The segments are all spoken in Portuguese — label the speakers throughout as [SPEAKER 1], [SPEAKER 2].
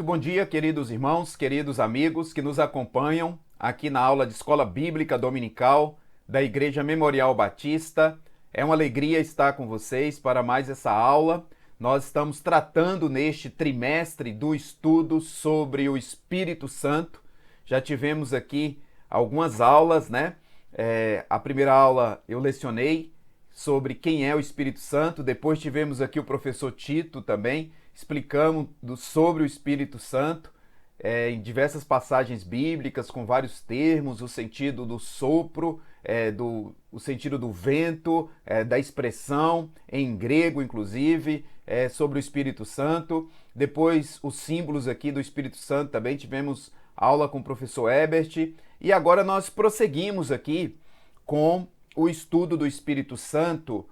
[SPEAKER 1] Muito bom dia, queridos irmãos, queridos amigos que nos acompanham aqui na aula de Escola Bíblica Dominical da Igreja Memorial Batista. É uma alegria estar com vocês para mais essa aula. Nós estamos tratando neste trimestre do estudo sobre o Espírito Santo. Já tivemos aqui algumas aulas, né? A primeira aula eu lecionei sobre quem é o Espírito Santo. Depois tivemos aqui o professor Tito também, explicamos sobre o Espírito Santo em diversas passagens bíblicas, com vários termos, o sentido do sopro, o sentido do vento, da expressão, em grego inclusive, sobre o Espírito Santo. Depois os símbolos aqui do Espírito Santo também tivemos aula com o professor Ebert. E agora nós prosseguimos aqui com o estudo do Espírito Santo,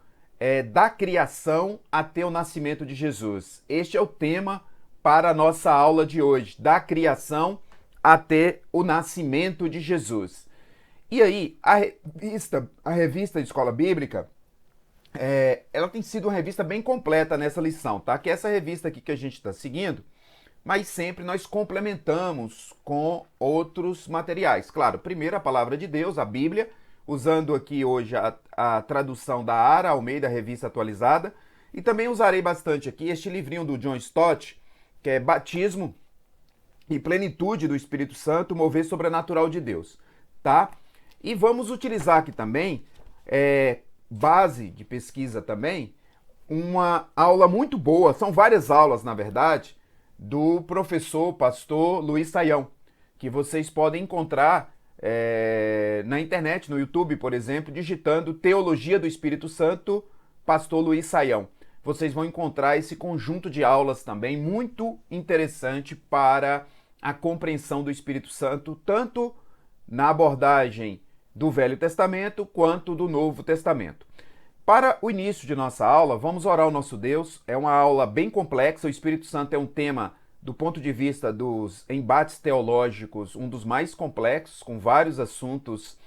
[SPEAKER 1] da criação até o nascimento de Jesus. Este é o tema para a nossa aula de hoje, da criação até o nascimento de Jesus. E aí, a revista de Escola Bíblica, ela tem sido uma revista bem completa nessa lição, tá? Que é essa revista aqui que a gente está seguindo, mas sempre nós complementamos com outros materiais. Claro, primeiro a palavra de Deus, a Bíblia, usando aqui hoje a tradução da Ara Almeida, Revista Atualizada, e também usarei bastante aqui este livrinho do John Stott, que é Batismo e Plenitude do Espírito Santo, Mover Sobrenatural de Deus, tá? E vamos utilizar aqui também, base de pesquisa também, uma aula muito boa, são várias aulas, na verdade, do professor, pastor Luiz Saião, que vocês podem encontrar na internet, no YouTube, por exemplo, digitando Teologia do Espírito Santo, pastor Luiz Saião. Vocês vão encontrar esse conjunto de aulas também muito interessante para a compreensão do Espírito Santo, tanto na abordagem do Velho Testamento quanto do Novo Testamento. Para o início de nossa aula, vamos orar ao nosso Deus. É uma aula bem complexa, o Espírito Santo é um tema, do ponto de vista dos embates teológicos, um dos mais complexos, com vários assuntos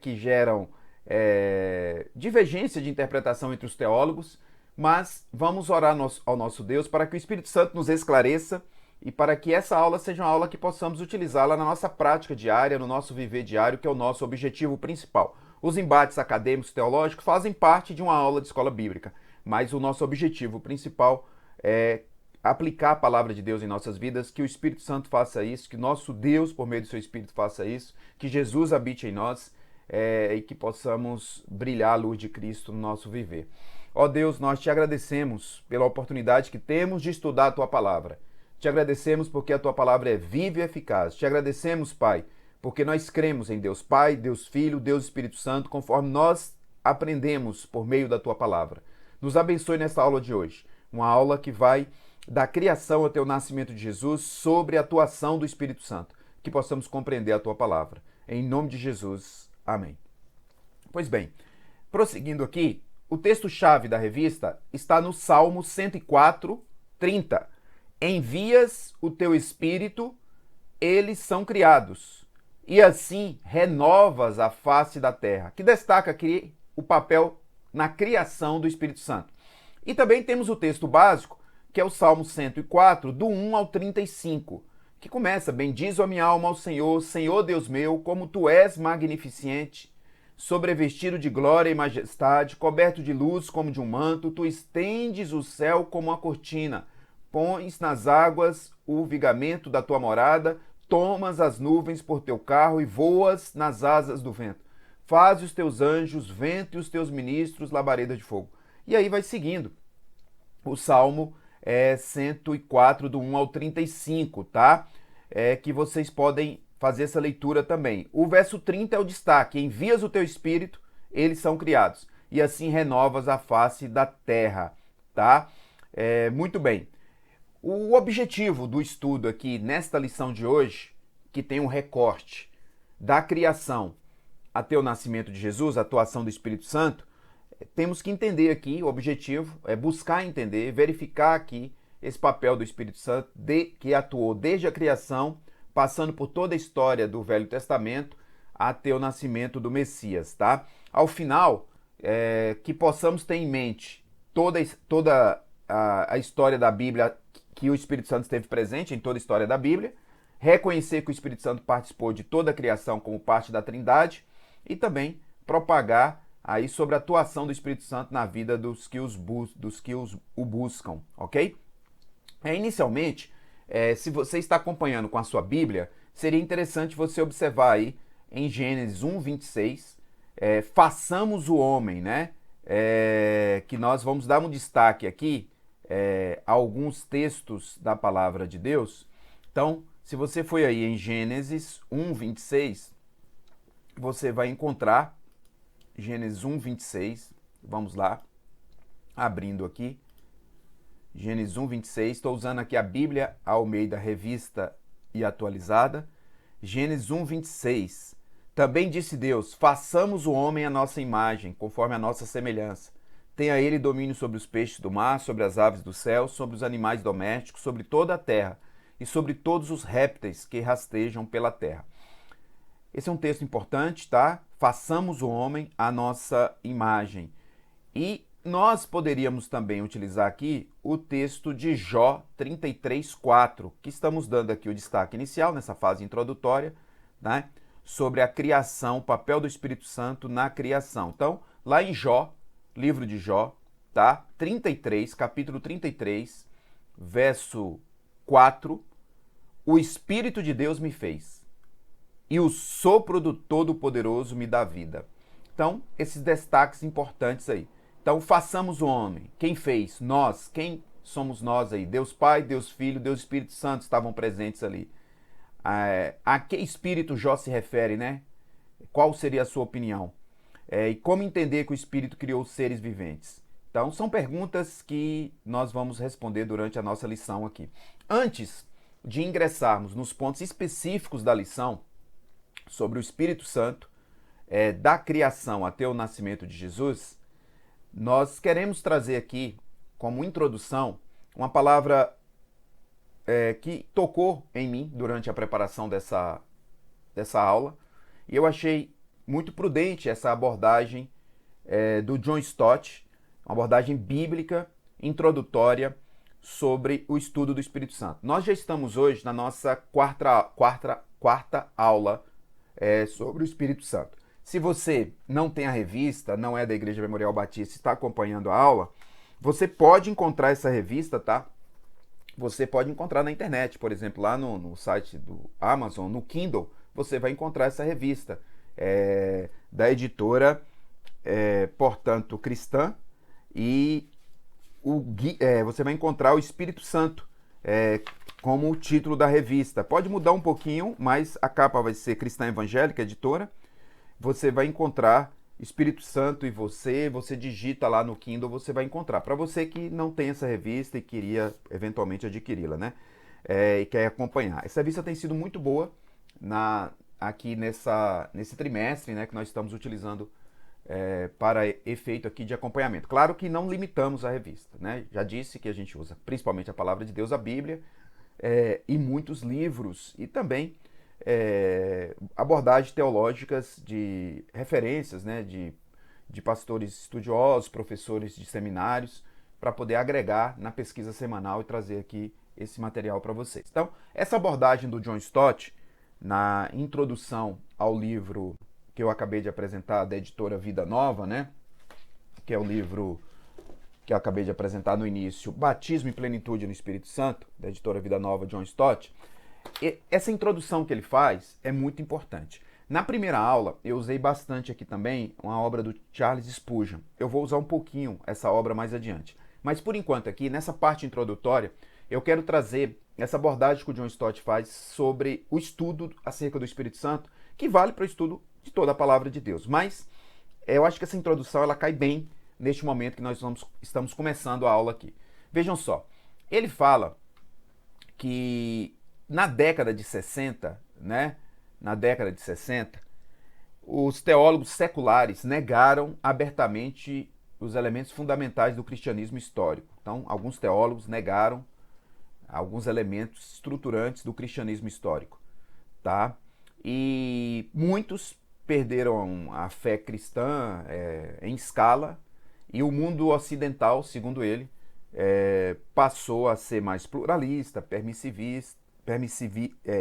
[SPEAKER 1] que geram divergência de interpretação entre os teólogos, mas vamos orar ao nosso Deus para que o Espírito Santo nos esclareça e para que essa aula seja uma aula que possamos utilizá-la na nossa prática diária, no nosso viver diário, que é o nosso objetivo principal. Os embates acadêmicos teológicos fazem parte de uma aula de escola bíblica, mas o nosso objetivo principal é aplicar a palavra de Deus em nossas vidas, que o Espírito Santo faça isso, que nosso Deus, por meio do seu Espírito, faça isso, que Jesus habite em nós e que possamos brilhar a luz de Cristo no nosso viver. Ó Deus, nós te agradecemos pela oportunidade que temos de estudar a tua palavra. Te agradecemos porque a tua palavra é viva e eficaz. Te agradecemos, Pai, porque nós cremos em Deus Pai, Deus Filho, Deus Espírito Santo, conforme nós aprendemos por meio da tua palavra. Nos abençoe nesta aula de hoje, uma aula que vai da criação até o nascimento de Jesus, sobre a atuação do Espírito Santo, que possamos compreender a tua palavra. Em nome de Jesus, amém. Pois bem, prosseguindo aqui, o texto-chave da revista está no Salmo 104, 30. Envias o teu Espírito, eles são criados, e assim renovas a face da terra, que destaca aqui o papel na criação do Espírito Santo. E também temos o texto básico, que é o Salmo 104, do 1 ao 35, que começa: Bendize a minha alma ao Senhor, Senhor Deus meu, como tu és magnificente, sobrevestido de glória e majestade, coberto de luz como de um manto, tu estendes o céu como uma cortina, pões nas águas o vigamento da tua morada, tomas as nuvens por teu carro e voas nas asas do vento. Faz os teus anjos vento e os teus ministros labareda de fogo. E aí vai seguindo o Salmo 104, do 1 ao 35, tá? Que vocês podem fazer essa leitura também. O verso 30 é o destaque: envias o teu Espírito, eles são criados, e assim renovas a face da terra, tá? Muito bem. O objetivo do estudo aqui, nesta lição de hoje, que tem um recorte da criação até o nascimento de Jesus, a atuação do Espírito Santo, temos que entender aqui, o objetivo é buscar entender, verificar aqui esse papel do Espírito Santo que atuou desde a criação, passando por toda a história do Velho Testamento até o nascimento do Messias, tá? Ao final, que possamos ter em mente toda a história da Bíblia que o Espírito Santo esteve presente em toda a história da Bíblia, reconhecer que o Espírito Santo participou de toda a criação como parte da Trindade e também propagar aí sobre a atuação do Espírito Santo na vida dos que o buscam, ok? Inicialmente, se você está acompanhando com a sua Bíblia, seria interessante você observar aí em Gênesis 1, 26, façamos o homem, né? Que nós vamos dar um destaque aqui a alguns textos da palavra de Deus. Então, se você foi aí em Gênesis 1, 26, você vai encontrar Gênesis 1, 26, vamos lá, abrindo aqui, Gênesis 1, 26, estou usando aqui a Bíblia Almeida Revista e Atualizada. Gênesis 1, 26, também disse Deus, façamos o homem à nossa imagem, conforme a nossa semelhança. Tenha ele domínio sobre os peixes do mar, sobre as aves do céu, sobre os animais domésticos, sobre toda a terra e sobre todos os répteis que rastejam pela terra. Esse é um texto importante, tá? Façamos o homem à nossa imagem. E nós poderíamos também utilizar aqui o texto de Jó 33:4, que estamos dando aqui o destaque inicial nessa fase introdutória, né? Sobre a criação, o papel do Espírito Santo na criação. Então, lá em Jó, livro de Jó, tá? 33, capítulo 33, verso 4, o Espírito de Deus me fez e o sopro do Todo-Poderoso me dá vida. Então, esses destaques importantes aí. Então, façamos o homem. Quem fez? Nós. Quem somos nós aí? Deus Pai, Deus Filho, Deus Espírito Santo estavam presentes ali. A que espírito Jó se refere, né? Qual seria a sua opinião? E como entender que o Espírito criou seres viventes? Então, são perguntas que nós vamos responder durante a nossa lição aqui. Antes de ingressarmos nos pontos específicos da lição, sobre o Espírito Santo, da criação até o nascimento de Jesus, nós queremos trazer aqui, como introdução, uma palavra que tocou em mim durante a preparação dessa aula, e eu achei muito prudente essa abordagem do John Stott, uma abordagem bíblica, introdutória, sobre o estudo do Espírito Santo. Nós já estamos hoje na nossa quarta aula sobre o Espírito Santo. Se você não tem a revista, não é da Igreja Memorial Batista, está acompanhando a aula, você pode encontrar essa revista, tá? Você pode encontrar na internet, por exemplo, lá no site do Amazon, no Kindle, você vai encontrar essa revista da editora, portanto, cristã, e você vai encontrar o Espírito Santo como o título da revista. Pode mudar um pouquinho, mas a capa vai ser Cristã Evangélica, editora. Você vai encontrar Espírito Santo e você digita lá no Kindle, você vai encontrar. Para você que não tem essa revista e queria eventualmente adquiri-la, né? E quer acompanhar. Essa revista tem sido muito boa aqui nesse trimestre, né, que nós estamos utilizando para efeito aqui de acompanhamento. Claro que não limitamos a revista, né? Já disse que a gente usa principalmente a Palavra de Deus, a Bíblia, e muitos livros e também abordagens teológicas de referências, né, de pastores estudiosos, professores de seminários, para poder agregar na pesquisa semanal e trazer aqui esse material para vocês. Então, essa abordagem do John Stott, na introdução ao livro que eu acabei de apresentar, da editora Vida Nova, né, que é o livro que eu acabei de apresentar no início, Batismo e Plenitude no Espírito Santo, da editora Vida Nova, John Stott. Essa introdução que ele faz é muito importante. Na primeira aula, eu usei bastante aqui também uma obra do Charles Spurgeon. Eu vou usar um pouquinho essa obra mais adiante. Mas, por enquanto, aqui, nessa parte introdutória, eu quero trazer essa abordagem que o John Stott faz sobre o estudo acerca do Espírito Santo, que vale para o estudo de toda a Palavra de Deus. Mas eu acho que essa introdução ela cai bem neste momento que nós estamos começando a aula aqui. Vejam só, ele fala que na década de 60, né? Na década de 60, os teólogos seculares negaram abertamente os elementos fundamentais do cristianismo histórico. Então, alguns teólogos negaram alguns elementos estruturantes do cristianismo histórico, tá? E muitos perderam a fé cristã em escala, e o mundo ocidental, segundo ele, passou a ser mais pluralista,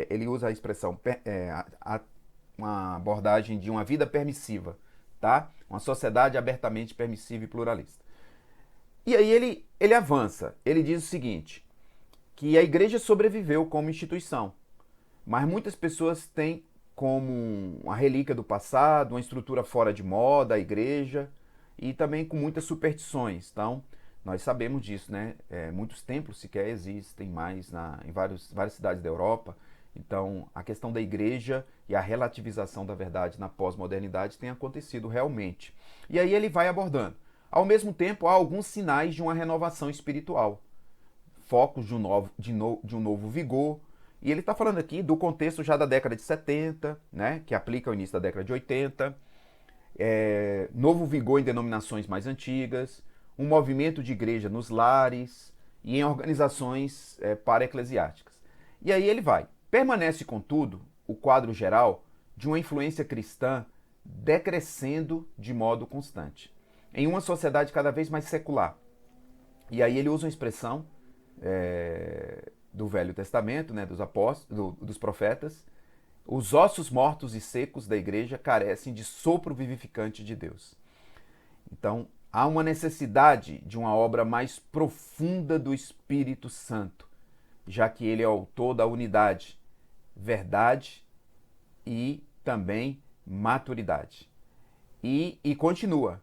[SPEAKER 1] ele usa a expressão, uma abordagem de uma vida permissiva, tá? Uma sociedade abertamente permissiva e pluralista. E aí ele avança, ele diz o seguinte, que a igreja sobreviveu como instituição, mas muitas pessoas têm como uma relíquia do passado, uma estrutura fora de moda, a igreja, e também com muitas superstições. Então, nós sabemos disso, né? Muitos templos sequer existem mais em várias cidades da Europa. Então, a questão da igreja e a relativização da verdade na pós-modernidade tem acontecido realmente. E aí ele vai abordando. Ao mesmo tempo, há alguns sinais de uma renovação espiritual, focos de um novo vigor. E ele está falando aqui do contexto já da década de 70, né, que aplica ao início da década de 80, novo vigor em denominações mais antigas, um movimento de igreja nos lares e em organizações para-eclesiásticas. E aí ele vai. Permanece, contudo, o quadro geral de uma influência cristã decrescendo de modo constante, em uma sociedade cada vez mais secular. E aí ele usa uma expressão do Velho Testamento, né, dos apóstolos, dos profetas: os ossos mortos e secos da igreja carecem de sopro vivificante de Deus. Então, há uma necessidade de uma obra mais profunda do Espírito Santo, já que ele é autor da unidade, verdade e também maturidade. E continua.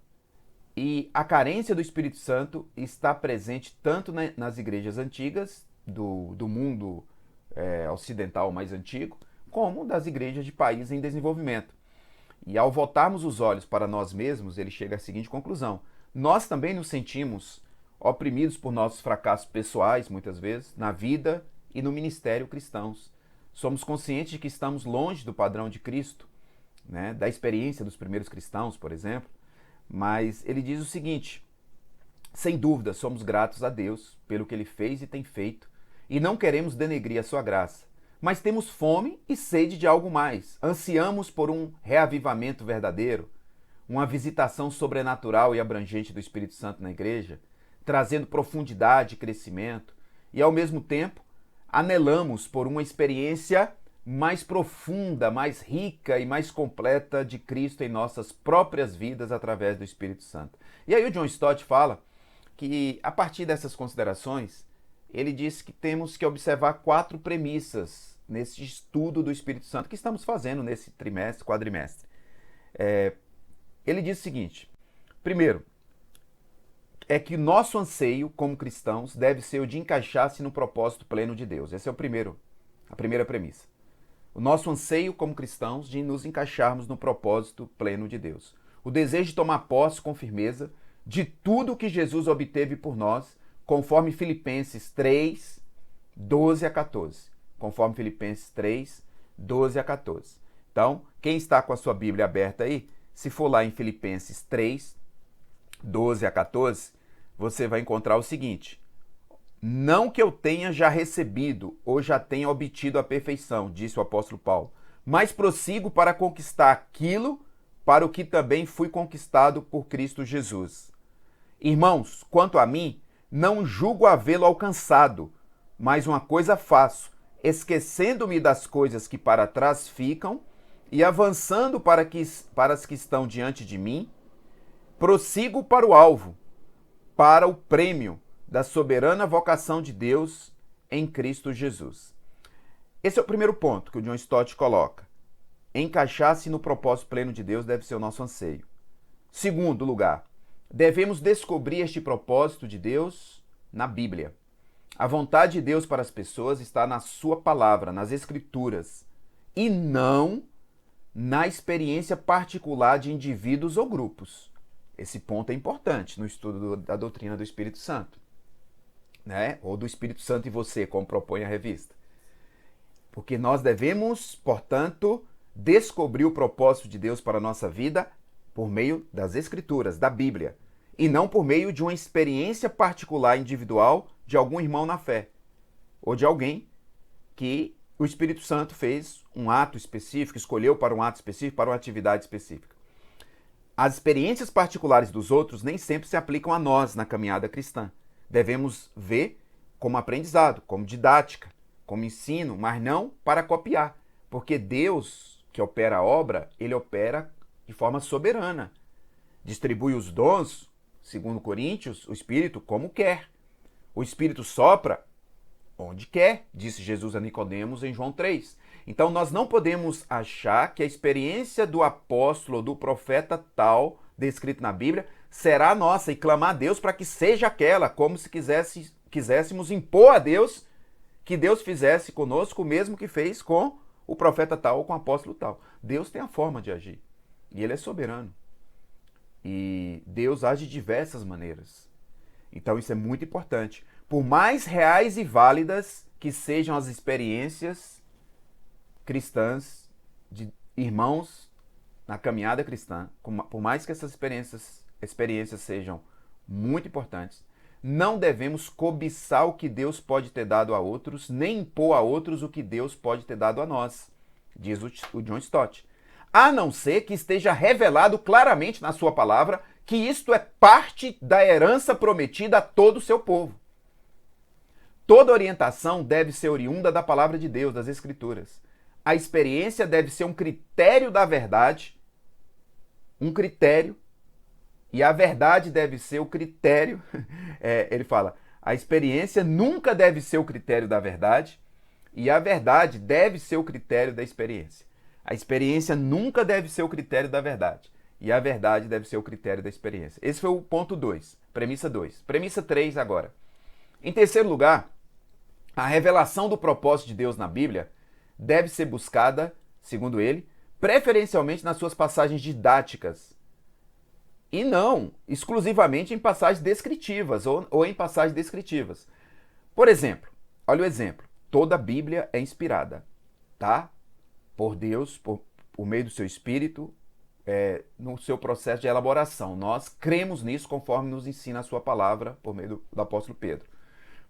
[SPEAKER 1] E a carência do Espírito Santo está presente tanto nas igrejas antigas, do mundo ocidental mais antigo, como das igrejas de países em desenvolvimento. E ao voltarmos os olhos para nós mesmos, ele chega à seguinte conclusão: nós também nos sentimos oprimidos por nossos fracassos pessoais, muitas vezes, na vida e no ministério cristãos. Somos conscientes de que estamos longe do padrão de Cristo, né, da experiência dos primeiros cristãos, por exemplo. Mas ele diz o seguinte: sem dúvida, somos gratos a Deus pelo que ele fez e tem feito, e não queremos denegrir a sua graça. Mas temos fome e sede de algo mais. Ansiamos por um reavivamento verdadeiro, uma visitação sobrenatural e abrangente do Espírito Santo na igreja, trazendo profundidade e crescimento, e ao mesmo tempo anelamos por uma experiência mais profunda, mais rica e mais completa de Cristo em nossas próprias vidas através do Espírito Santo. E aí o John Stott fala que, a partir dessas considerações, ele diz que temos que observar 4 premissas nesse estudo do Espírito Santo que estamos fazendo nesse quadrimestre. Ele diz o seguinte: primeiro, é que nosso anseio como cristãos deve ser o de encaixar-se no propósito pleno de Deus. Essa é a primeira premissa. O nosso anseio como cristãos de nos encaixarmos no propósito pleno de Deus. O desejo de tomar posse com firmeza de tudo que Jesus obteve por nós, conforme Filipenses 3, 12 a 14. Conforme Filipenses 3, 12 a 14. Então, quem está com a sua Bíblia aberta aí, se for lá em Filipenses 3, 12 a 14, você vai encontrar o seguinte: não que eu tenha já recebido ou já tenha obtido a perfeição, disse o apóstolo Paulo, mas prossigo para conquistar aquilo para o que também fui conquistado por Cristo Jesus. Irmãos, quanto a mim, não julgo havê-lo alcançado, mas uma coisa faço, esquecendo-me das coisas que para trás ficam e avançando para as que estão diante de mim, prossigo para o alvo, para o prêmio da soberana vocação de Deus em Cristo Jesus. Esse é o primeiro ponto que o John Stott coloca. Encaixar-se no propósito pleno de Deus deve ser o nosso anseio. Segundo lugar, devemos descobrir este propósito de Deus na Bíblia. A vontade de Deus para as pessoas está na sua palavra, nas Escrituras, e não na experiência particular de indivíduos ou grupos. Esse ponto é importante no estudo da doutrina do Espírito Santo, né? Ou do Espírito Santo e você, como propõe a revista. Porque nós devemos, portanto, descobrir o propósito de Deus para a nossa vida por meio das Escrituras, da Bíblia, e não por meio de uma experiência particular individual de algum irmão na fé, ou de alguém que o Espírito Santo fez um ato específico, escolheu para um ato específico, para uma atividade específica. As experiências particulares dos outros nem sempre se aplicam a nós na caminhada cristã. Devemos ver como aprendizado, como didática, como ensino, mas não para copiar. Porque Deus, que opera a obra, ele opera de forma soberana. Distribui os dons, segundo Coríntios, o Espírito como quer. O Espírito sopra onde quer, disse Jesus a Nicodemos em João 3. Então nós não podemos achar que a experiência do apóstolo ou do profeta tal, descrito na Bíblia, será nossa e clamar a Deus para que seja aquela, como se quiséssemos impor a Deus que Deus fizesse conosco o mesmo que fez com o profeta tal ou com o apóstolo tal. Deus tem a forma de agir e ele é soberano. E Deus age de diversas maneiras. Então isso é muito importante. Por mais reais e válidas que sejam as experiências cristãs de irmãos na caminhada cristã, por mais que essas experiências sejam muito importantes, não devemos cobiçar o que Deus pode ter dado a outros, nem impor a outros o que Deus pode ter dado a nós, diz o John Stott. A não ser que esteja revelado claramente na sua palavra que isto é parte da herança prometida a todo o seu povo. Toda orientação deve ser oriunda da palavra de Deus, das Escrituras. A experiência deve ser um critério da verdade, e a verdade deve ser o critério. Ele fala, a experiência nunca deve ser o critério da verdade, e a verdade deve ser o critério da experiência. A experiência nunca deve ser o critério da verdade, e a verdade deve ser o critério da experiência. Esse foi o ponto 2, premissa 2. Premissa 3 agora. Em terceiro lugar, a revelação do propósito de Deus na Bíblia deve ser buscada, segundo ele, preferencialmente nas suas passagens didáticas e não exclusivamente em passagens descritivas ou em passagens descritivas. Por exemplo, olha o exemplo. Toda a Bíblia é inspirada, tá? Por Deus, por meio do seu Espírito, no seu processo de elaboração. Nós cremos nisso conforme nos ensina a sua palavra por meio do apóstolo Pedro.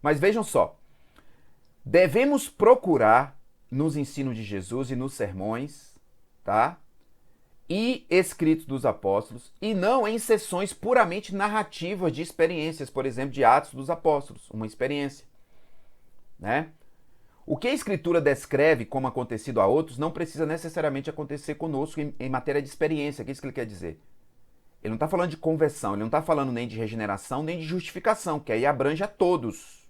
[SPEAKER 1] Mas vejam só, devemos procurar nos ensinos de Jesus e nos sermões, tá? E escritos dos apóstolos, e não em sessões puramente narrativas de experiências, por exemplo, de Atos dos Apóstolos, uma experiência, né? O que a Escritura descreve como acontecido a outros não precisa necessariamente acontecer conosco em matéria de experiência. O que é isso que ele quer dizer? Ele não está falando de conversão, ele não está falando nem de regeneração, nem de justificação, que aí abrange a todos,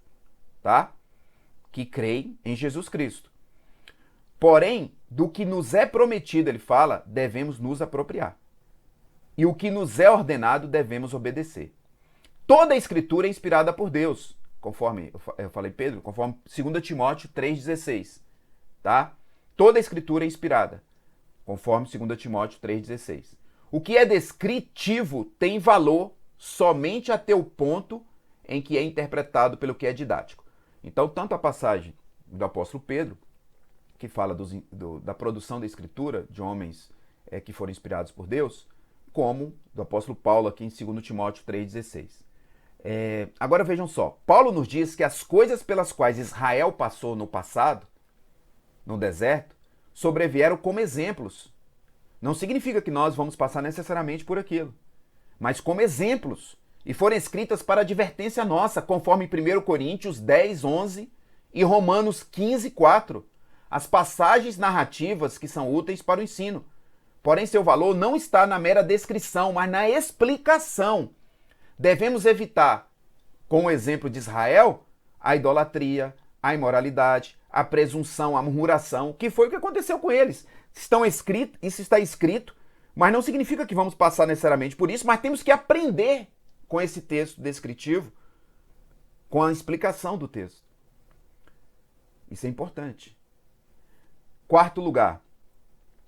[SPEAKER 1] tá? Que creem em Jesus Cristo. Porém, do que nos é prometido, ele fala, devemos nos apropriar. E o que nos é ordenado, devemos obedecer. Toda a Escritura é inspirada por Deus, conforme eu falei, Pedro, conforme 2 Timóteo 3,16. Tá? Toda a Escritura é inspirada, conforme 2 Timóteo 3,16. O que é descritivo tem valor somente até o ponto em que é interpretado pelo que é didático. Então, tanto a passagem do apóstolo Pedro, que fala da produção da Escritura, de homens que foram inspirados por Deus, como do apóstolo Paulo aqui em 2 Timóteo 3,16. Agora vejam só, Paulo nos diz que as coisas pelas quais Israel passou no passado, no deserto, sobrevieram como exemplos. Não significa que nós vamos passar necessariamente por aquilo, mas como exemplos, e foram escritas para advertência nossa, conforme 1 Coríntios 10, 11 e Romanos 15, 4. As passagens narrativas que são úteis para o ensino. Porém, seu valor não está na mera descrição, mas na explicação. Devemos evitar, com o exemplo de Israel, a idolatria, a imoralidade, a presunção, a murmuração, que foi o que aconteceu com eles. Isso está escrito, mas não significa que vamos passar necessariamente por isso, mas temos que aprender com esse texto descritivo, com a explicação do texto. Isso é importante. Quarto lugar,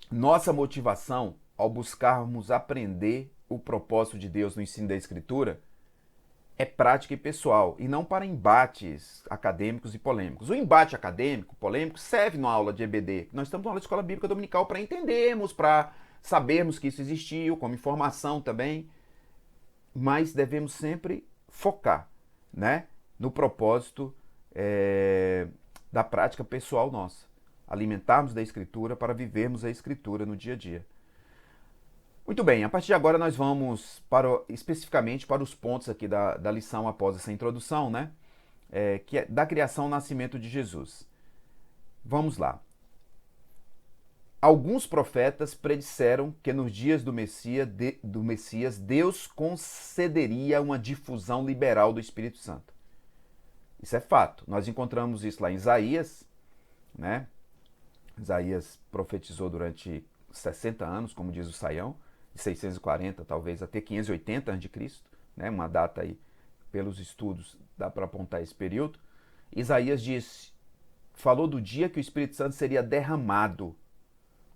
[SPEAKER 1] nossa motivação ao buscarmos aprender o propósito de Deus no ensino da Escritura é prática e pessoal, e não para embates acadêmicos e polêmicos. O embate acadêmico, polêmico, serve na aula de EBD. Nós estamos na aula de Escola Bíblica Dominical para entendermos, para sabermos que isso existiu, como informação também, mas devemos sempre focar, né, no propósito da prática pessoal nossa. Alimentarmos da Escritura para vivermos a Escritura no dia a dia. Muito bem, a partir de agora nós vamos especificamente para os pontos aqui da lição após essa introdução, né? Que é da criação ao nascimento de Jesus. Vamos lá. Alguns profetas predisseram que nos dias do Messias Deus concederia uma difusão liberal do Espírito Santo. Isso é fato. Nós encontramos isso lá em Isaías, né? Isaías profetizou durante 60 anos, como diz o Saião, de 640 talvez até 580 a.C., né? Uma data aí, pelos estudos, dá para apontar esse período. Isaías falou do dia que o Espírito Santo seria derramado,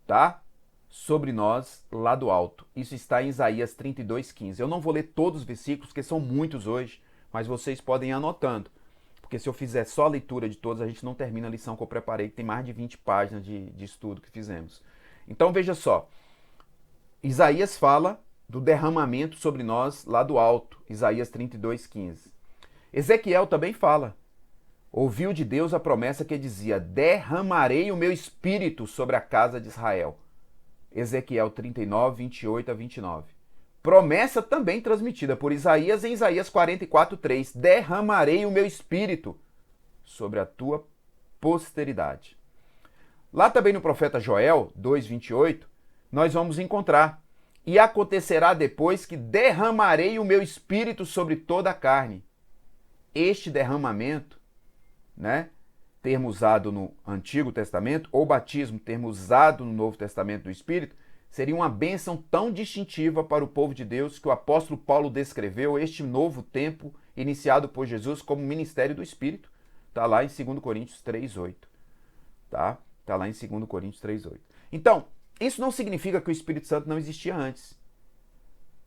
[SPEAKER 1] tá? Sobre nós lá do alto. Isso está em Isaías 32:15. Eu não vou ler todos os versículos, porque são muitos hoje, mas vocês podem ir anotando. Porque se eu fizer só a leitura de todos, a gente não termina a lição que eu preparei, que tem mais de 20 páginas de estudo que fizemos. Então veja só, Isaías fala do derramamento sobre nós lá do alto, Isaías 32:15. Ezequiel também fala. Ouviu de Deus a promessa que dizia: derramarei o meu espírito sobre a casa de Israel. Ezequiel 39:28-29. Promessa também transmitida por Isaías em Isaías 44:3. Derramarei o meu espírito sobre a tua posteridade. Lá também no profeta Joel 2:28, nós vamos encontrar: e acontecerá depois que derramarei o meu espírito sobre toda a carne. Este derramamento, né, termo usado no Antigo Testamento, ou batismo, termo usado no Novo Testamento do Espírito, seria uma bênção tão distintiva para o povo de Deus que o apóstolo Paulo descreveu este novo tempo iniciado por Jesus como ministério do Espírito. Está lá em 2 Coríntios 3:8. Tá? Está lá em 2 Coríntios 3:8. Então, isso não significa que o Espírito Santo não existia antes.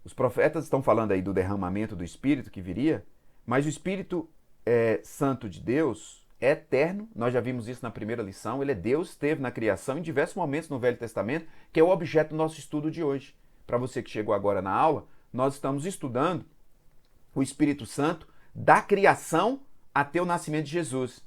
[SPEAKER 1] Os profetas estão falando aí do derramamento do Espírito que viria, mas o Espírito Santo de Deus é eterno, nós já vimos isso na primeira lição, ele é Deus, esteve na criação em diversos momentos no Velho Testamento, que é o objeto do nosso estudo de hoje. Para você que chegou agora na aula, nós estamos estudando o Espírito Santo da criação até o nascimento de Jesus.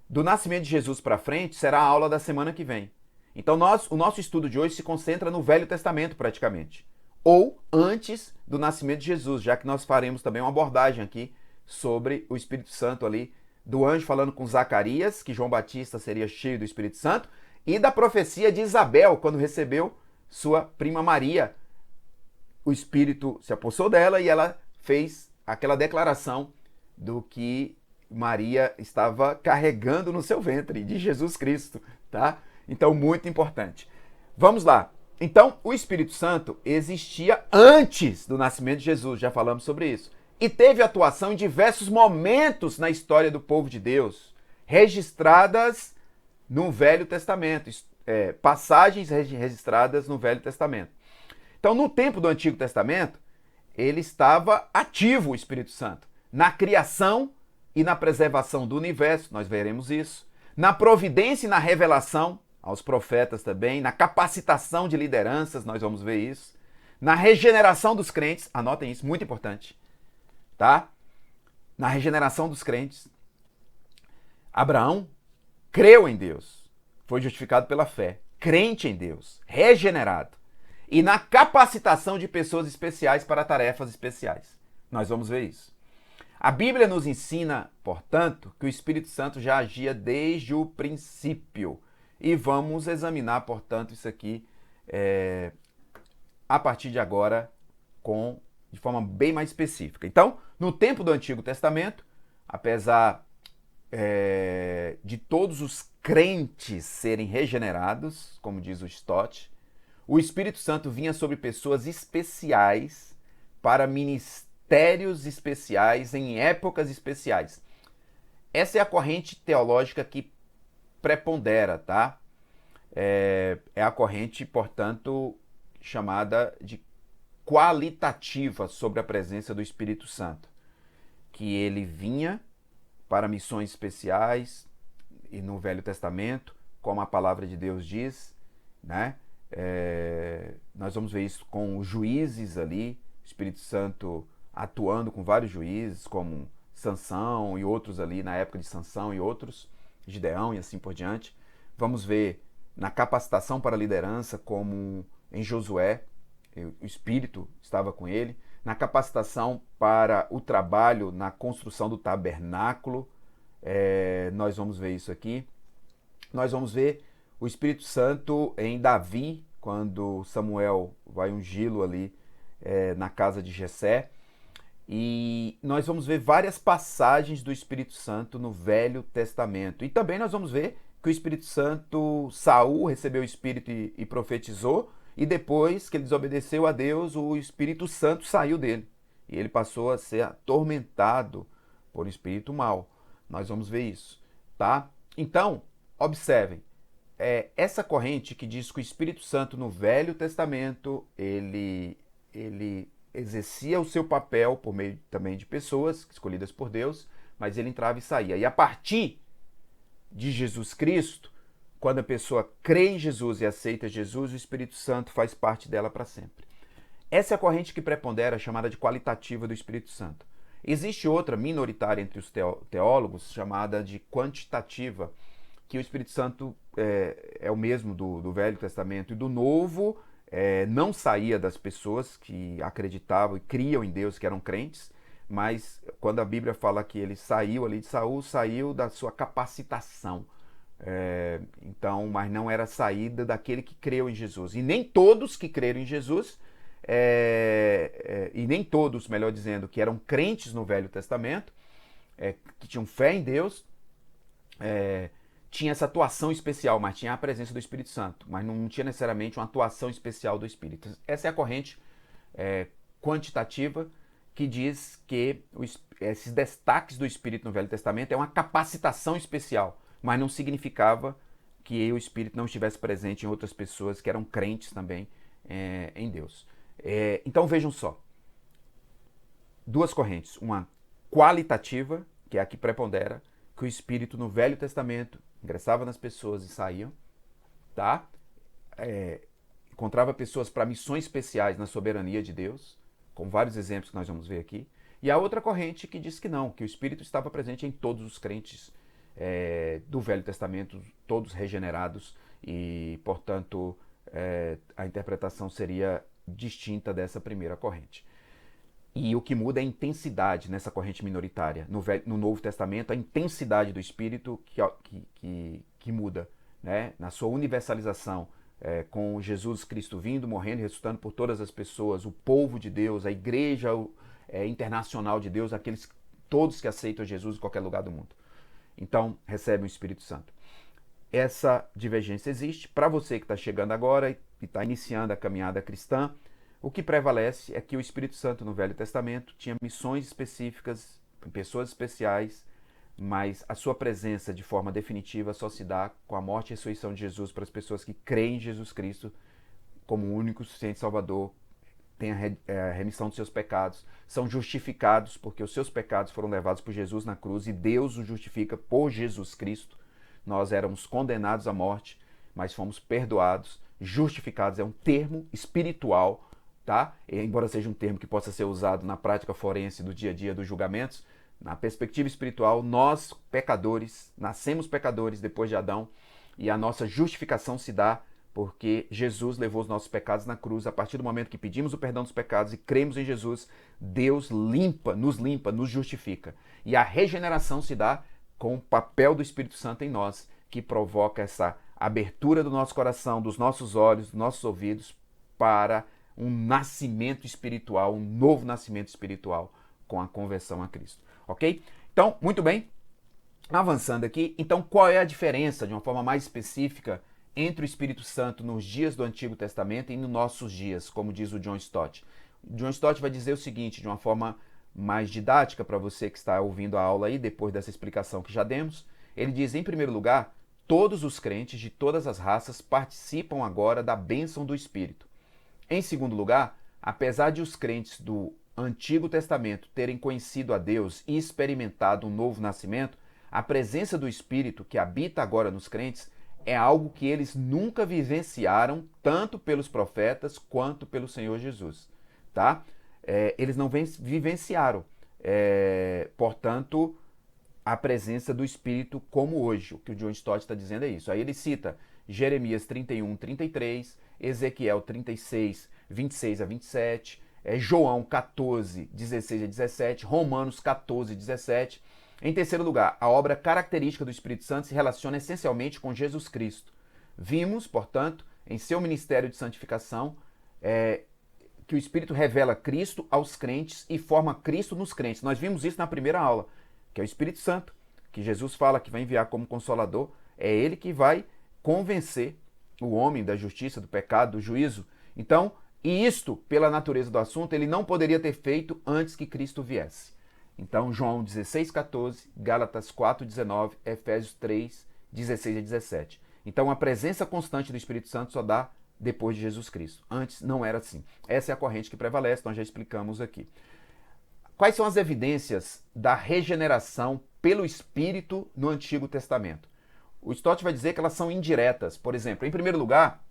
[SPEAKER 1] Do nascimento de Jesus para frente será a aula da semana que vem. Então o nosso estudo de hoje se concentra no Velho Testamento praticamente, ou antes do nascimento de Jesus, já que nós faremos também uma abordagem aqui sobre o Espírito Santo ali, do anjo falando com Zacarias, que João Batista seria cheio do Espírito Santo, e da profecia de Isabel, quando recebeu sua prima Maria. O Espírito se apossou dela e ela fez aquela declaração do que Maria estava carregando no seu ventre, de Jesus Cristo, tá? Então, muito importante. Vamos lá. Então, o Espírito Santo existia antes do nascimento de Jesus, já falamos sobre isso. E teve atuação em diversos momentos na história do povo de Deus, registradas no Velho Testamento, passagens registradas no Velho Testamento. Então, no tempo do Antigo Testamento, ele estava ativo, o Espírito Santo, na criação e na preservação do universo, nós veremos isso, na providência e na revelação, aos profetas também, na capacitação de lideranças, nós vamos ver isso, na regeneração dos crentes, anotem isso, muito importante, tá? Na regeneração dos crentes. Abraão creu em Deus, foi justificado pela fé, crente em Deus, regenerado. E na capacitação de pessoas especiais para tarefas especiais. Nós vamos ver isso. A Bíblia nos ensina, portanto, que o Espírito Santo já agia desde o princípio. E vamos examinar, portanto, isso aqui a partir de agora de forma bem mais específica. Então, no tempo do Antigo Testamento, apesar de todos os crentes serem regenerados, como diz o Stott, o Espírito Santo vinha sobre pessoas especiais para ministérios especiais em épocas especiais. Essa é a corrente teológica que prepondera, tá? É a corrente, portanto, chamada de qualitativa sobre a presença do Espírito Santo, que ele vinha para missões especiais e no Velho Testamento, como a palavra de Deus diz, né? Nós vamos ver isso com os juízes ali, o Espírito Santo atuando com vários juízes, como Sansão e outros ali, na época de Sansão e outros, Gideão e assim por diante. Vamos ver na capacitação para a liderança, como em Josué, o Espírito estava com ele, na capacitação para o trabalho na construção do tabernáculo, nós vamos ver isso aqui. Nós vamos ver o Espírito Santo em Davi, quando Samuel vai ungí-lo ali na casa de Jessé. E nós vamos ver várias passagens do Espírito Santo no Velho Testamento. E também nós vamos ver que o Espírito Santo, Saul recebeu o Espírito e profetizou, e depois que ele desobedeceu a Deus, o Espírito Santo saiu dele. E ele passou a ser atormentado por um espírito mau. Nós vamos ver isso, tá? Então, observem, essa corrente que diz que o Espírito Santo no Velho Testamento, ele exercia o seu papel por meio também de pessoas escolhidas por Deus, mas ele entrava e saía. E a partir de Jesus Cristo, quando a pessoa crê em Jesus e aceita Jesus, o Espírito Santo faz parte dela para sempre. Essa é a corrente que prepondera, chamada de qualitativa do Espírito Santo. Existe outra minoritária entre os teólogos, chamada de quantitativa, que o Espírito Santo é o mesmo do Velho Testamento e do Novo, não saía das pessoas que acreditavam e criam em Deus, que eram crentes, mas quando a Bíblia fala que ele saiu ali de Saul, saiu da sua capacitação. Então, mas não era saída daquele que creu em Jesus. E nem todos que creram em Jesus, e nem todos, melhor dizendo, que eram crentes no Velho Testamento, que tinham fé em Deus, tinha essa atuação especial, mas tinha a presença do Espírito Santo, mas não tinha necessariamente uma atuação especial do Espírito. Essa é a corrente quantitativa que diz que esses destaques do Espírito no Velho Testamento é uma capacitação especial, mas não significava que o Espírito não estivesse presente em outras pessoas que eram crentes também em Deus. Então vejam só, duas correntes, uma qualitativa, que é a que prepondera, que o Espírito no Velho Testamento ingressava nas pessoas e saía, tá? Encontrava pessoas para missões especiais na soberania de Deus, com vários exemplos que nós vamos ver aqui. E a outra corrente que diz que não, que o Espírito estava presente em todos os crentes do Velho Testamento, todos regenerados, e, portanto, a interpretação seria distinta dessa primeira corrente. E o que muda é a intensidade nessa corrente minoritária. No Novo Testamento, a intensidade do Espírito que muda, né? Na sua universalização, com Jesus Cristo vindo, morrendo e ressuscitando por todas as pessoas, o povo de Deus, a igreja internacional de Deus, todos que aceitam Jesus em qualquer lugar do mundo. Então, recebem o Espírito Santo. Essa divergência existe. Para você que está chegando agora e está iniciando a caminhada cristã, o que prevalece é que o Espírito Santo no Velho Testamento tinha missões específicas, pessoas especiais, mas a sua presença de forma definitiva só se dá com a morte e ressurreição de Jesus para as pessoas que creem em Jesus Cristo como o único suficiente Salvador, têm a remissão dos seus pecados, são justificados porque os seus pecados foram levados por Jesus na cruz e Deus os justifica por Jesus Cristo. Nós éramos condenados à morte, mas fomos perdoados, justificados. É um termo espiritual, tá? Embora seja um termo que possa ser usado na prática forense do dia a dia dos julgamentos, na perspectiva espiritual, nós, pecadores, nascemos pecadores depois de Adão, e a nossa justificação se dá porque Jesus levou os nossos pecados na cruz. A partir do momento que pedimos o perdão dos pecados e cremos em Jesus, Deus limpa, nos justifica. E a regeneração se dá com o papel do Espírito Santo em nós, que provoca essa abertura do nosso coração, dos nossos olhos, dos nossos ouvidos, para um nascimento espiritual, um novo nascimento espiritual com a conversão a Cristo. Ok? Então, muito bem. Avançando aqui, então qual é a diferença, de uma forma mais específica, entre o Espírito Santo nos dias do Antigo Testamento e nos nossos dias, como diz o John Stott? O John Stott vai dizer o seguinte, de uma forma mais didática para você que está ouvindo a aula aí, depois dessa explicação que já demos. Ele diz, em primeiro lugar, todos os crentes de todas as raças participam agora da bênção do Espírito. Em segundo lugar, apesar de os crentes do Antigo Testamento terem conhecido a Deus e experimentado um novo nascimento, a presença do Espírito que habita agora nos crentes é algo que eles nunca vivenciaram, tanto pelos profetas quanto pelo Senhor Jesus. Tá? Eles não vivenciaram, portanto, a presença do Espírito como hoje. O que o John Stott está dizendo é isso. Aí ele cita Jeremias 31, 33, Ezequiel 36, 26 a 27, João 14, 16 a 17, Romanos 14, 17. Em terceiro lugar, a obra característica do Espírito Santo se relaciona essencialmente com Jesus Cristo. Vimos, portanto, em seu ministério de santificação, que o Espírito revela Cristo aos crentes e forma Cristo nos crentes. Nós vimos isso na primeira aula, que é o Espírito Santo, que Jesus fala que vai enviar como Consolador. É ele que vai convencer o homem da justiça, do pecado, do juízo. Então, e isto, pela natureza do assunto, ele não poderia ter feito antes que Cristo viesse. Então, João 16, 14, Gálatas 4, 19, Efésios 3, 16 a 17. Então, a presença constante do Espírito Santo só dá depois de Jesus Cristo. Antes não era assim. Essa é a corrente que prevalece, nós já explicamos aqui. Quais são as evidências da regeneração pelo Espírito no Antigo Testamento? O Stott vai dizer que elas são indiretas. Por exemplo, em primeiro lugar,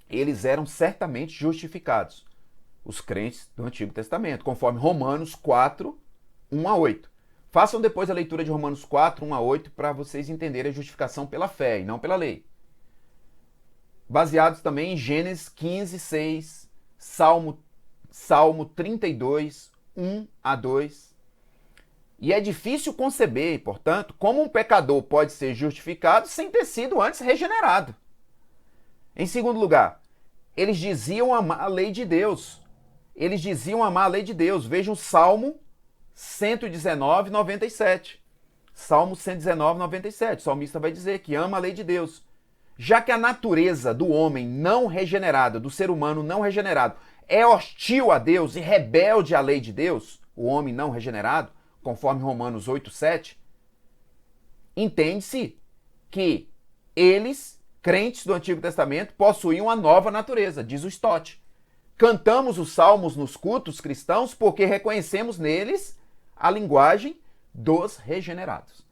[SPEAKER 1] eles eram certamente justificados, os crentes do Antigo Testamento, conforme Romanos 4, 1 a 8. Façam depois a leitura de Romanos 4, 1 a 8, para vocês entenderem a justificação pela fé e não pela lei. Baseados também em Gênesis 15, 6, Salmo 32, 1 a 2. E é difícil conceber, portanto, como um pecador pode ser justificado sem ter sido antes regenerado. Em segundo lugar, eles diziam amar a lei de Deus. Eles diziam amar a lei de Deus. Vejam o Salmo 119, 97. Salmo 119, 97. O salmista vai dizer que ama a lei de Deus. Já que a natureza do homem não regenerado, do ser humano não regenerado, é hostil a Deus e rebelde à lei de Deus, o homem não regenerado, conforme Romanos 8, 7, entende-se que eles, crentes do Antigo Testamento, possuíam uma nova natureza, diz o Stott. Cantamos os salmos nos cultos cristãos porque reconhecemos neles a linguagem dos regenerados.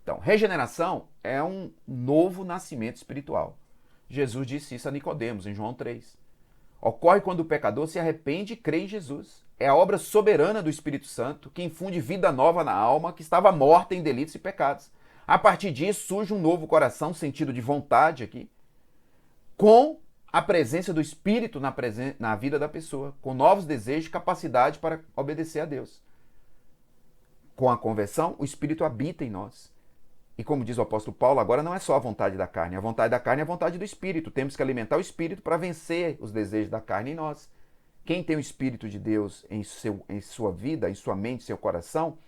[SPEAKER 1] Então, regeneração é um novo nascimento espiritual. Jesus disse isso a Nicodemos, em João 3. Ocorre quando o pecador se arrepende e crê em Jesus. É a obra soberana do Espírito Santo que infunde vida nova na alma que estava morta em delitos e pecados. A partir disso surge um novo coração, sentido de vontade aqui, com a presença do Espírito na vida da pessoa, com novos desejos e capacidade para obedecer a Deus. Com a conversão, o Espírito habita em nós. E como diz o apóstolo Paulo, agora não é só a vontade da carne. A vontade da carne é a vontade do Espírito. Temos que alimentar o Espírito para vencer os desejos da carne em nós. Quem tem o Espírito de Deus em sua vida, em sua mente, em seu coração,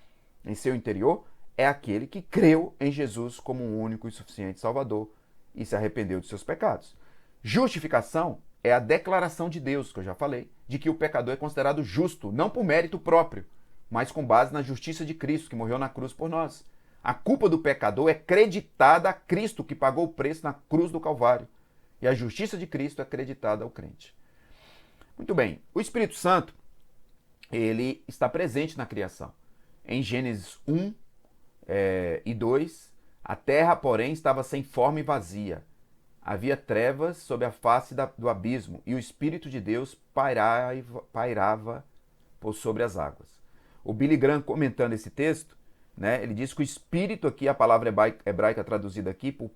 [SPEAKER 1] em seu interior, é aquele que creu em Jesus como um único e suficiente Salvador e se arrependeu de seus pecados. Justificação é a declaração de Deus, que eu já falei, de que o pecador é considerado justo, não por mérito próprio, mas com base na justiça de Cristo, que morreu na cruz por nós. A culpa do pecador é creditada a Cristo, que pagou o preço na cruz do Calvário. E a justiça de Cristo é creditada ao crente. Muito bem, o Espírito Santo, ele está presente na criação. Em Gênesis 1 e 2, a terra, porém, estava sem forma e vazia. Havia trevas sobre a face do abismo, e o Espírito de Deus pairava por sobre as águas. O Billy Graham, comentando esse texto, né, ele diz que o Espírito aqui, a palavra hebraica traduzida aqui, por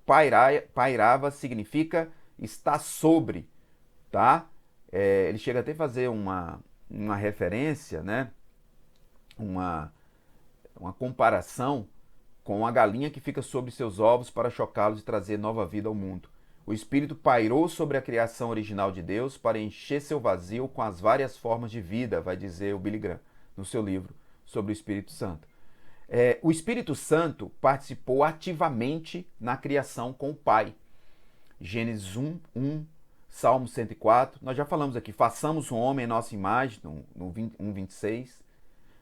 [SPEAKER 1] pairava, significa estar sobre, tá? Ele chega até a fazer uma referência, né? Uma comparação com a galinha que fica sobre seus ovos para chocá-los e trazer nova vida ao mundo. O Espírito pairou sobre a criação original de Deus para encher seu vazio com as várias formas de vida, vai dizer o Billy Graham no seu livro sobre o Espírito Santo. O Espírito Santo participou ativamente na criação com o Pai. Gênesis 1, Salmo 104. Nós já falamos aqui, façamos o homem em nossa imagem, no 1:26.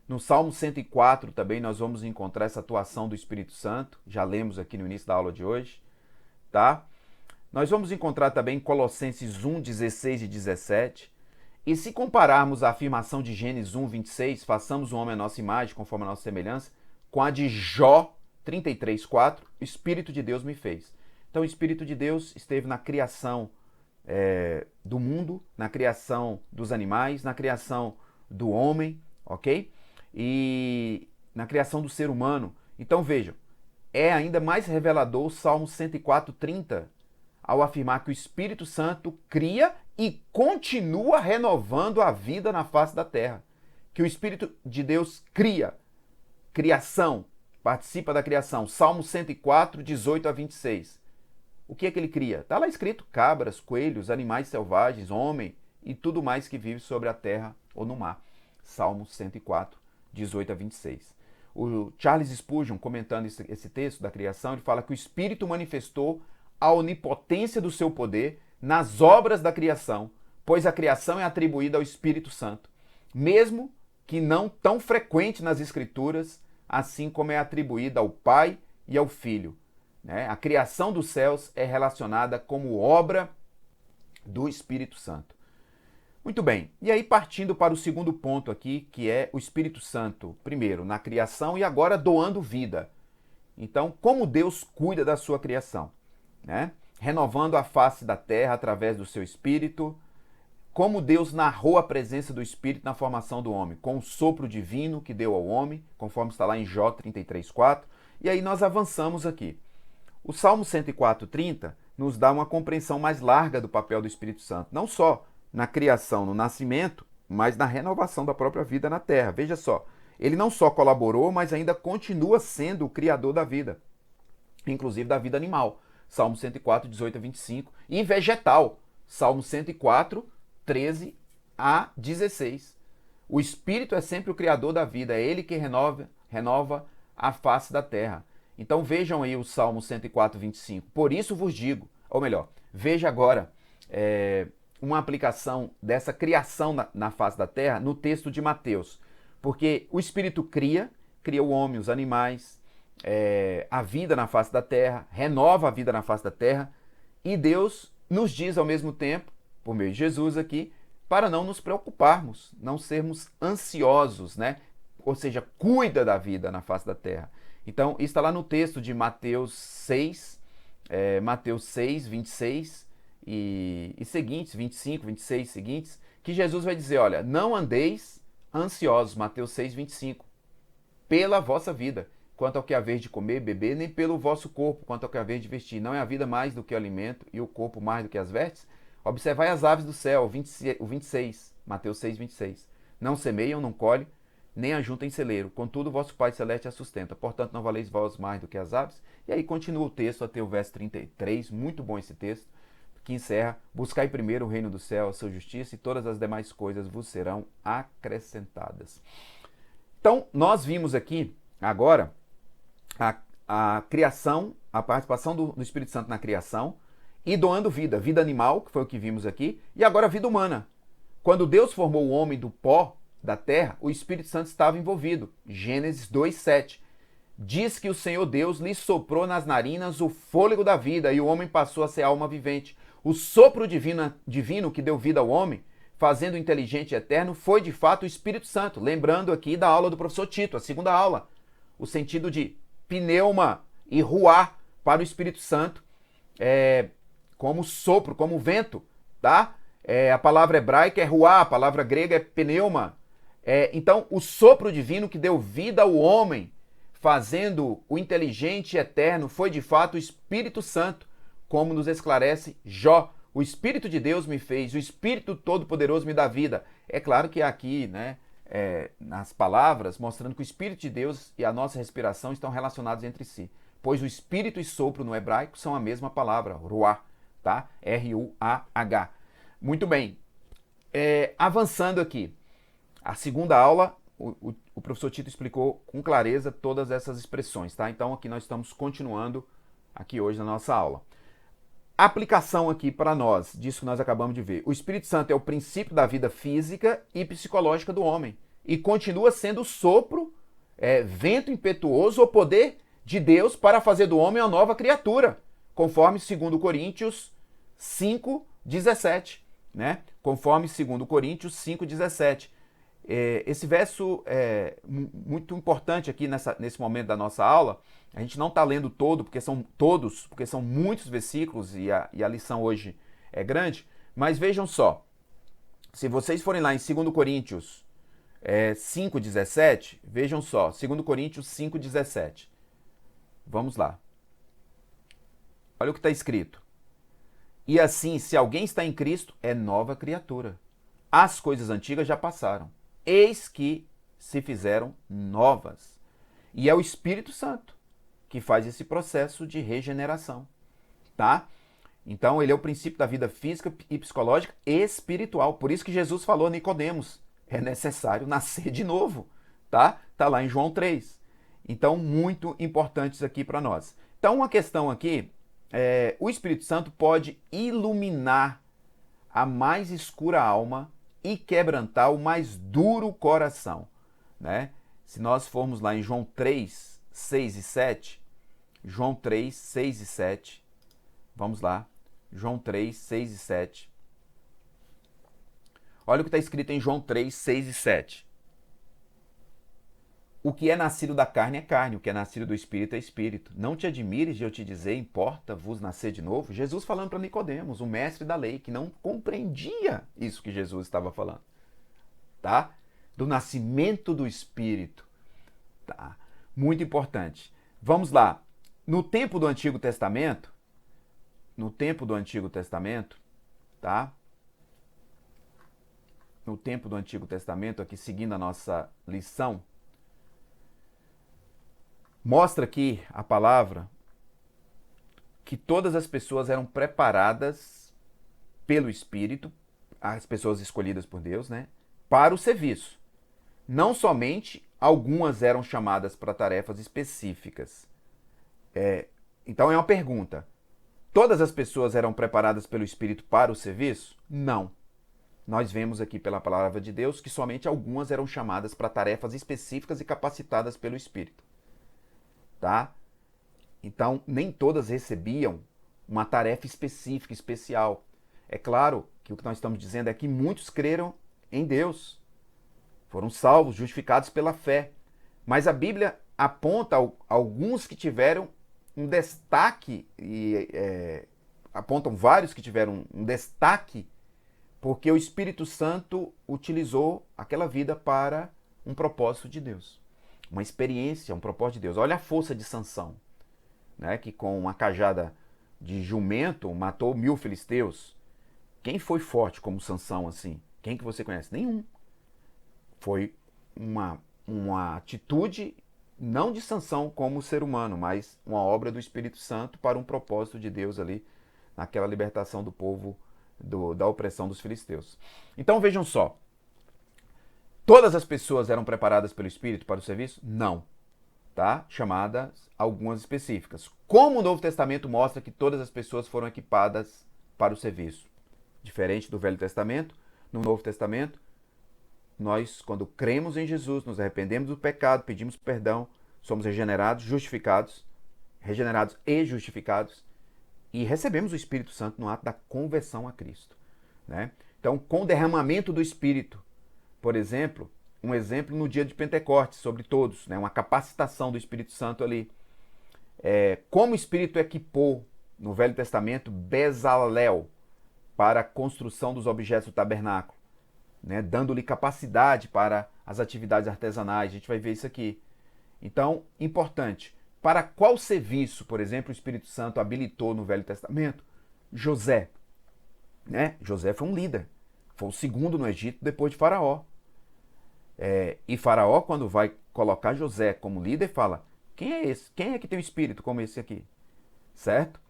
[SPEAKER 1] No Salmo 104 também nós vamos encontrar essa atuação do Espírito Santo. Já lemos aqui no início da aula de hoje. Tá? Nós vamos encontrar também Colossenses 1, 16 e 17. E se compararmos a afirmação de Gênesis 1, 26, façamos o homem à nossa imagem, conforme a nossa semelhança, com a de Jó 33, 4, o Espírito de Deus me fez. Então o Espírito de Deus esteve na criação do mundo, na criação dos animais, na criação do homem, ok? E na criação do ser humano. Então vejam, é ainda mais revelador o Salmo 104, 30, ao afirmar que o Espírito Santo cria e continua renovando a vida na face da terra. Que o Espírito de Deus cria, criação, participa da criação. Salmo 104, 18 a 26. O que é que ele cria? Está lá escrito: cabras, coelhos, animais selvagens, homem e tudo mais que vive sobre a terra ou no mar. Salmo 104, 18 a 26. O Charles Spurgeon, comentando esse texto da criação, ele fala que o Espírito manifestou a onipotência do seu poder nas obras da criação, pois a criação é atribuída ao Espírito Santo, mesmo que não tão frequente nas Escrituras, assim como é atribuída ao Pai e ao Filho. A criação dos céus é relacionada como obra do Espírito Santo. Muito bem, e aí partindo para o segundo ponto aqui, que é o Espírito Santo, primeiro na criação e agora doando vida. Então, como Deus cuida da sua criação, renovando a face da terra através do seu Espírito, como Deus narrou a presença do Espírito na formação do homem, com o sopro divino que deu ao homem, conforme está lá em Jó 33:4, e aí nós avançamos aqui. O Salmo 104:30 nos dá uma compreensão mais larga do papel do Espírito Santo, não só na criação, no nascimento, mas na renovação da própria vida na terra. Veja só, ele não só colaborou, mas ainda continua sendo o criador da vida, inclusive da vida animal. Salmo 104, 18 a 25, e vegetal, Salmo 104, 13 a 16. O Espírito é sempre o criador da vida, é ele que renova a face da terra. Então vejam aí o Salmo 104, 25. Por isso vos digo, ou melhor, veja agora uma aplicação dessa criação na face da terra no texto de Mateus. Porque o Espírito cria o homem, os animais, a vida na face da terra, renova a vida na face da terra, e Deus nos diz ao mesmo tempo, por meio de Jesus aqui, para não nos preocuparmos, não sermos ansiosos, Ou seja, cuida da vida na face da terra. Então, isso está lá no texto de Mateus 6, 26 e seguintes, 25, 26 seguintes, que Jesus vai dizer, olha, não andeis ansiosos, Mateus 6, 25, pela vossa vida, quanto ao que haver de comer, beber, nem pelo vosso corpo, quanto ao que haver de vestir. Não é a vida mais do que o alimento e o corpo mais do que as vestes? Observai as aves do céu, o 26, Mateus 6, 26. Não semeiam, não colhem, nem ajuntam em celeiro. Contudo, vosso Pai Celeste a sustenta. Portanto, não valeis vós mais do que as aves? E aí continua o texto até o verso 33. Muito bom esse texto, que encerra: buscai primeiro o reino do céu, a sua justiça, e todas as demais coisas vos serão acrescentadas. Então, nós vimos aqui, agora, a criação, a participação do Espírito Santo na criação, e doando vida, vida animal, que foi o que vimos aqui, e agora vida humana. Quando Deus formou o homem do pó da terra, o Espírito Santo estava envolvido. Gênesis 2:7. Diz que o Senhor Deus lhe soprou nas narinas o fôlego da vida, e o homem passou a ser alma vivente. O sopro divino que deu vida ao homem, fazendo o inteligente e eterno, foi de fato o Espírito Santo. Lembrando aqui da aula do professor Tito, a segunda aula. O sentido de pneuma e ruá para o Espírito Santo, como sopro, como vento, tá? A palavra hebraica é ruá, a palavra grega é pneuma. Então, o sopro divino que deu vida ao homem, fazendo o inteligente e eterno, foi de fato o Espírito Santo, como nos esclarece Jó. O Espírito de Deus me fez, o Espírito Todo-Poderoso me dá vida. É claro que aqui, nas palavras, mostrando que o Espírito de Deus e a nossa respiração estão relacionados entre si. Pois o Espírito e sopro no hebraico são a mesma palavra, ruah, tá? R-U-A-H. Muito bem. Avançando aqui. A segunda aula, o professor Tito explicou com clareza todas essas expressões, tá? Então aqui nós estamos continuando aqui hoje na nossa aula. Aplicação aqui para nós, disso que nós acabamos de ver. O Espírito Santo é o princípio da vida física e psicológica do homem. E continua sendo o sopro, vento impetuoso ou poder de Deus para fazer do homem uma nova criatura, conforme 2 Coríntios 5:17, Conforme 2 Coríntios 5:17. Esse verso é muito importante aqui nesse momento da nossa aula. A gente não está lendo porque são muitos versículos e a lição hoje é grande, mas vejam só, se vocês forem lá em 2 Coríntios 5:17, vejam só, 2 Coríntios 5:17. Vamos lá. Olha o que está escrito. E assim, se alguém está em Cristo, é nova criatura. As coisas antigas já passaram. Eis que se fizeram novas. E é o Espírito Santo que faz esse processo de regeneração, tá? Então, ele é o princípio da vida física e psicológica e espiritual. Por isso que Jesus falou a Nicodemos, é necessário nascer de novo, tá? Tá lá em João 3. Então, muito importantes aqui para nós. Então, uma questão aqui, o Espírito Santo pode iluminar a mais escura alma e quebrantar o mais duro coração, né? Se nós formos lá em João 3, 6 e 7, João 3, 6 e 7, vamos lá, João 3, 6 e 7. Olha o que está escrito em João 3, 6 e 7. O que é nascido da carne é carne, o que é nascido do Espírito é Espírito. Não te admires de eu te dizer, importa-vos nascer de novo? Jesus falando para Nicodemos, o mestre da lei, que não compreendia isso que Jesus estava falando, tá? Do nascimento do Espírito, tá? Muito importante. Vamos lá. No tempo do Antigo Testamento, tá? No tempo do Antigo Testamento, aqui seguindo a nossa lição, mostra aqui a palavra que todas as pessoas eram preparadas pelo Espírito, as pessoas escolhidas por Deus, né, para o serviço. Não somente algumas eram chamadas para tarefas específicas. Então é uma pergunta. Todas as pessoas eram preparadas pelo Espírito para o serviço? Não. Nós vemos aqui pela palavra de Deus que somente algumas eram chamadas para tarefas específicas e capacitadas pelo Espírito. Tá? Então, nem todas recebiam uma tarefa específica, especial. É claro que o que nós estamos dizendo é que muitos creram em Deus, foram salvos, justificados pela fé. Mas a Bíblia aponta alguns que tiveram um destaque, apontam vários que tiveram um destaque, porque o Espírito Santo utilizou aquela vida para um propósito de Deus. Uma experiência, um propósito de Deus. Olha a força de Sansão, né, que com uma cajada de jumento matou 1000 filisteus. Quem foi forte como Sansão assim? Quem que você conhece? Nenhum. Foi uma atitude não de Sansão como ser humano, mas uma obra do Espírito Santo para um propósito de Deus ali, naquela libertação do povo da opressão dos filisteus. Então vejam só, todas as pessoas eram preparadas pelo Espírito para o serviço? Não. Tá? Chamadas algumas específicas. Como o Novo Testamento mostra que todas as pessoas foram equipadas para o serviço. Diferente do Velho Testamento, no Novo Testamento, nós, quando cremos em Jesus, nos arrependemos do pecado, pedimos perdão, somos regenerados e justificados, e recebemos o Espírito Santo no ato da conversão a Cristo, né? Então, com o derramamento do Espírito, por exemplo, um exemplo no dia de Pentecostes, sobre todos, né? Uma capacitação do Espírito Santo ali. Como o Espírito equipou no Velho Testamento Bezalel para a construção dos objetos do tabernáculo, né? Dando-lhe capacidade para as atividades artesanais. A gente vai ver isso aqui. Então, importante. Para qual serviço, por exemplo, o Espírito Santo habilitou no Velho Testamento? José. Né? José foi um líder. Foi o segundo no Egito depois de Faraó. E Faraó, quando vai colocar José como líder, fala: quem é esse? Quem é que tem um espírito como esse aqui? Certo?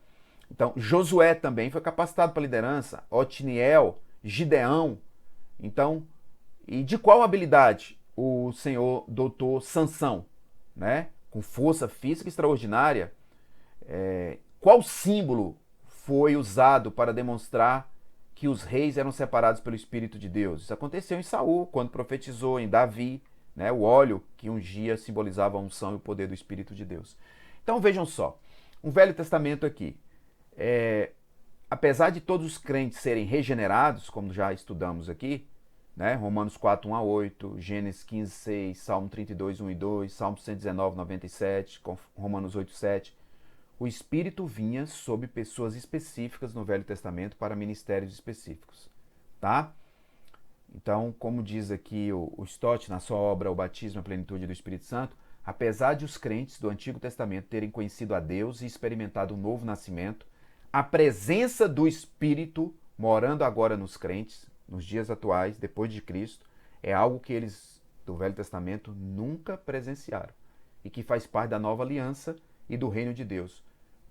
[SPEAKER 1] Então, Josué também foi capacitado para liderança. Otniel, Gideão. Então, e de qual habilidade o Senhor dotou Sansão? Né? Com força física extraordinária. Qual símbolo foi usado para demonstrar que os reis eram separados pelo Espírito de Deus? Isso aconteceu em Saul, quando profetizou, em Davi, né? O óleo que ungia simbolizava a unção e o poder do Espírito de Deus. Então vejam só, um Velho Testamento aqui. Apesar de todos os crentes serem regenerados, como já estudamos aqui, né? Romanos 4, 1 a 8, Gênesis 15, 6, Salmo 32, 1 e 2, Salmo 119, 97, Romanos 8, 7, o Espírito vinha sobre pessoas específicas no Velho Testamento para ministérios específicos, tá? Então, como diz aqui o Stott na sua obra O Batismo e a Plenitude do Espírito Santo, apesar de os crentes do Antigo Testamento terem conhecido a Deus e experimentado um novo nascimento, A presença do Espírito morando agora nos crentes, nos dias atuais, depois de Cristo, é algo que eles do Velho Testamento nunca presenciaram e que faz parte da nova aliança e do reino de Deus,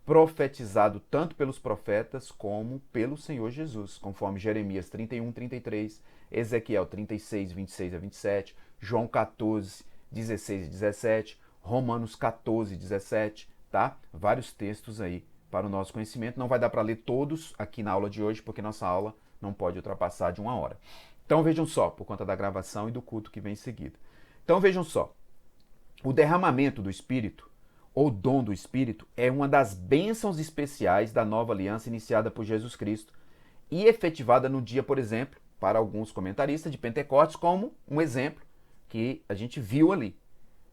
[SPEAKER 1] profetizado tanto pelos profetas como pelo Senhor Jesus, conforme Jeremias 31, 33, Ezequiel 36, 26 a 27, João 14, 16 e 17, Romanos 14, 17, tá? Vários textos aí para o nosso conhecimento. Não vai dar para ler todos aqui na aula de hoje, porque nossa aula não pode ultrapassar de 1 hora. Então vejam só, por conta da gravação e do culto que vem em seguida. Então vejam só, o derramamento do Espírito, ou dom do Espírito, é uma das bênçãos especiais da nova aliança iniciada por Jesus Cristo e efetivada no dia, por exemplo, para alguns comentaristas de Pentecostes, como um exemplo que a gente viu ali.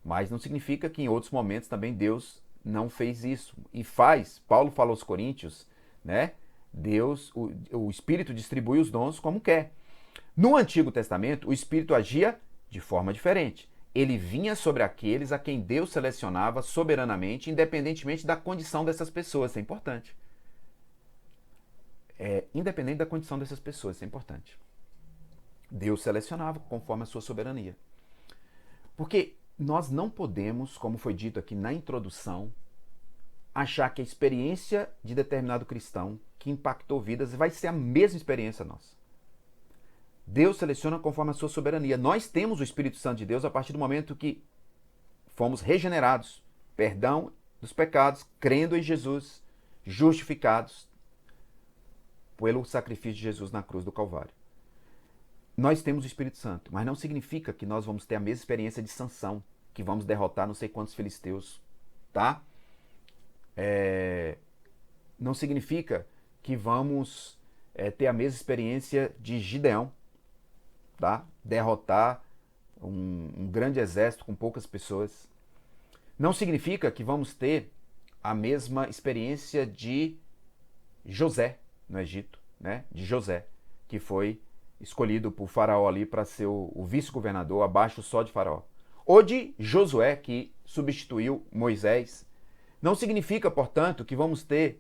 [SPEAKER 1] Mas não significa que em outros momentos também Deus não fez isso. E faz, Paulo fala aos Coríntios, né? Deus, o Espírito distribui os dons como quer. No Antigo Testamento, o Espírito agia de forma diferente. Ele vinha sobre aqueles a quem Deus selecionava soberanamente, independentemente da condição dessas pessoas. Isso é importante. Independente da condição dessas pessoas, isso é importante. Deus selecionava conforme a sua soberania. Porque nós não podemos, como foi dito aqui na introdução, achar que a experiência de determinado cristão que impactou vidas vai ser a mesma experiência nossa. Deus seleciona conforme a sua soberania. Nós temos o Espírito Santo de Deus a partir do momento que fomos regenerados, perdão dos pecados, crendo em Jesus, justificados pelo sacrifício de Jesus na cruz do Calvário. Nós temos o Espírito Santo, mas não significa que nós vamos ter a mesma experiência de Sansão, que vamos derrotar não sei quantos filisteus, tá? Não significa que vamos ter a mesma experiência de Gideão, tá? Derrotar um grande exército com poucas pessoas. Não significa que vamos ter a mesma experiência de José no Egito, né? De José, que foi escolhido por Faraó ali para ser o vice-governador abaixo só de Faraó. Ou de Josué, que substituiu Moisés. Não significa, portanto, que vamos ter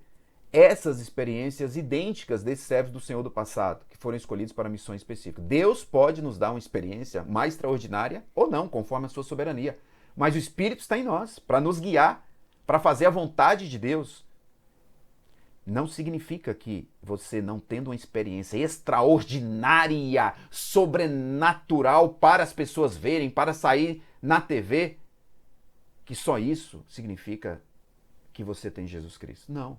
[SPEAKER 1] essas experiências idênticas desses servos do Senhor do passado, que foram escolhidos para missões específicas. Deus pode nos dar uma experiência mais extraordinária ou não, conforme a sua soberania. Mas o Espírito está em nós para nos guiar, para fazer a vontade de Deus. Não significa que você, não tendo uma experiência extraordinária, sobrenatural para as pessoas verem, para sair na TV, que só isso significa que você tem Jesus Cristo. Não.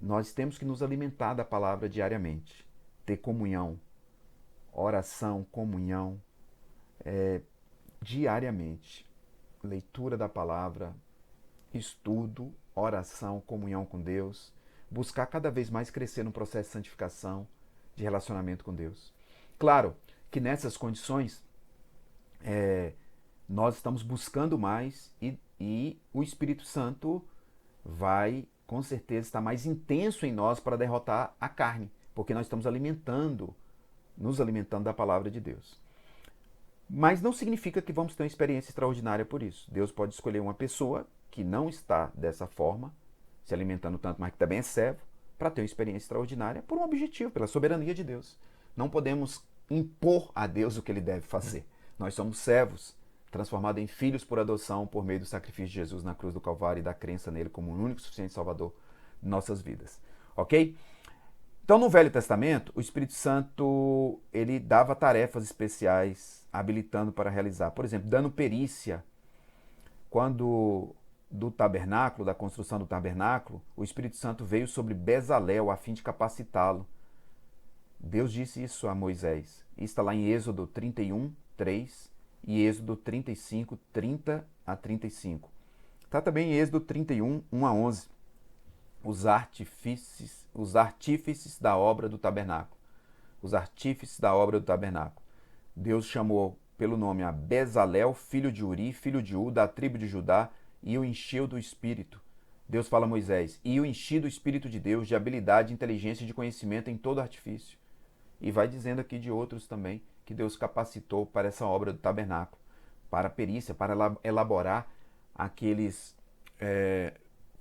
[SPEAKER 1] Nós temos que nos alimentar da palavra diariamente, ter comunhão, oração, comunhão, diariamente. Leitura da palavra, estudo, oração, comunhão com Deus, buscar cada vez mais crescer no processo de santificação, de relacionamento com Deus. Claro que nessas condições nós estamos buscando mais e o Espírito Santo vai, com certeza, estar mais intenso em nós para derrotar a carne, porque nós estamos nos alimentando da palavra de Deus. Mas não significa que vamos ter uma experiência extraordinária por isso. Deus pode escolher uma pessoa que não está dessa forma, se alimentando tanto, mas que também é servo, para ter uma experiência extraordinária por um objetivo, pela soberania de Deus. Não podemos impor a Deus o que ele deve fazer. Nós somos servos, transformados em filhos por adoção por meio do sacrifício de Jesus na cruz do Calvário e da crença nele como o único e suficiente Salvador de nossas vidas. Ok? Então, no Velho Testamento, o Espírito Santo ele dava tarefas especiais, habilitando para realizar. Por exemplo, dando perícia. Quando do tabernáculo, da construção do tabernáculo, o Espírito Santo veio sobre Bezalel a fim de capacitá-lo. Deus disse isso a Moisés. Isso está lá em Êxodo 31, 3 e Êxodo 35, 30 a 35. Está também em Êxodo 31, 1 a 11. Os artífices da obra do tabernáculo. Os artífices da obra do tabernáculo. Deus chamou pelo nome a Bezalel, filho de Uri, filho de U, da tribo de Judá, e o encheu do Espírito. Deus fala a Moisés, e o enchi do Espírito de Deus, de habilidade, inteligência e de conhecimento em todo artifício. E vai dizendo aqui de outros também, que Deus capacitou para essa obra do tabernáculo, para a perícia, para elaborar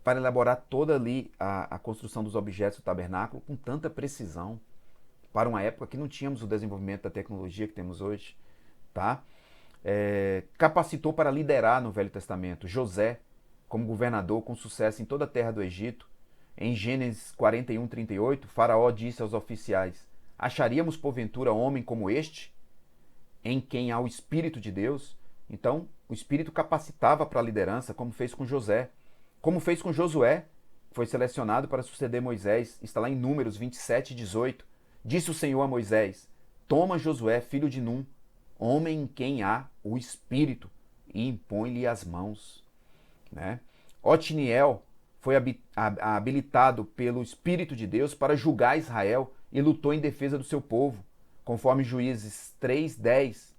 [SPEAKER 1] para elaborar toda ali a construção dos objetos do tabernáculo com tanta precisão, para uma época que não tínhamos o desenvolvimento da tecnologia que temos hoje, tá? Capacitou para liderar no Velho Testamento José como governador com sucesso em toda a terra do Egito. Em Gênesis 41:38, Faraó disse aos oficiais: acharíamos porventura homem como este, em quem há o Espírito de Deus? Então, o Espírito capacitava para a liderança, como fez com José, como fez com Josué, que foi selecionado para suceder Moisés. Está lá em Números 27:18. Disse o Senhor a Moisés: toma Josué, filho de Num, homem em quem há o Espírito, e impõe-lhe as mãos. Né? Otniel foi habilitado pelo Espírito de Deus para julgar Israel e lutou em defesa do seu povo, conforme Juízes 3:10.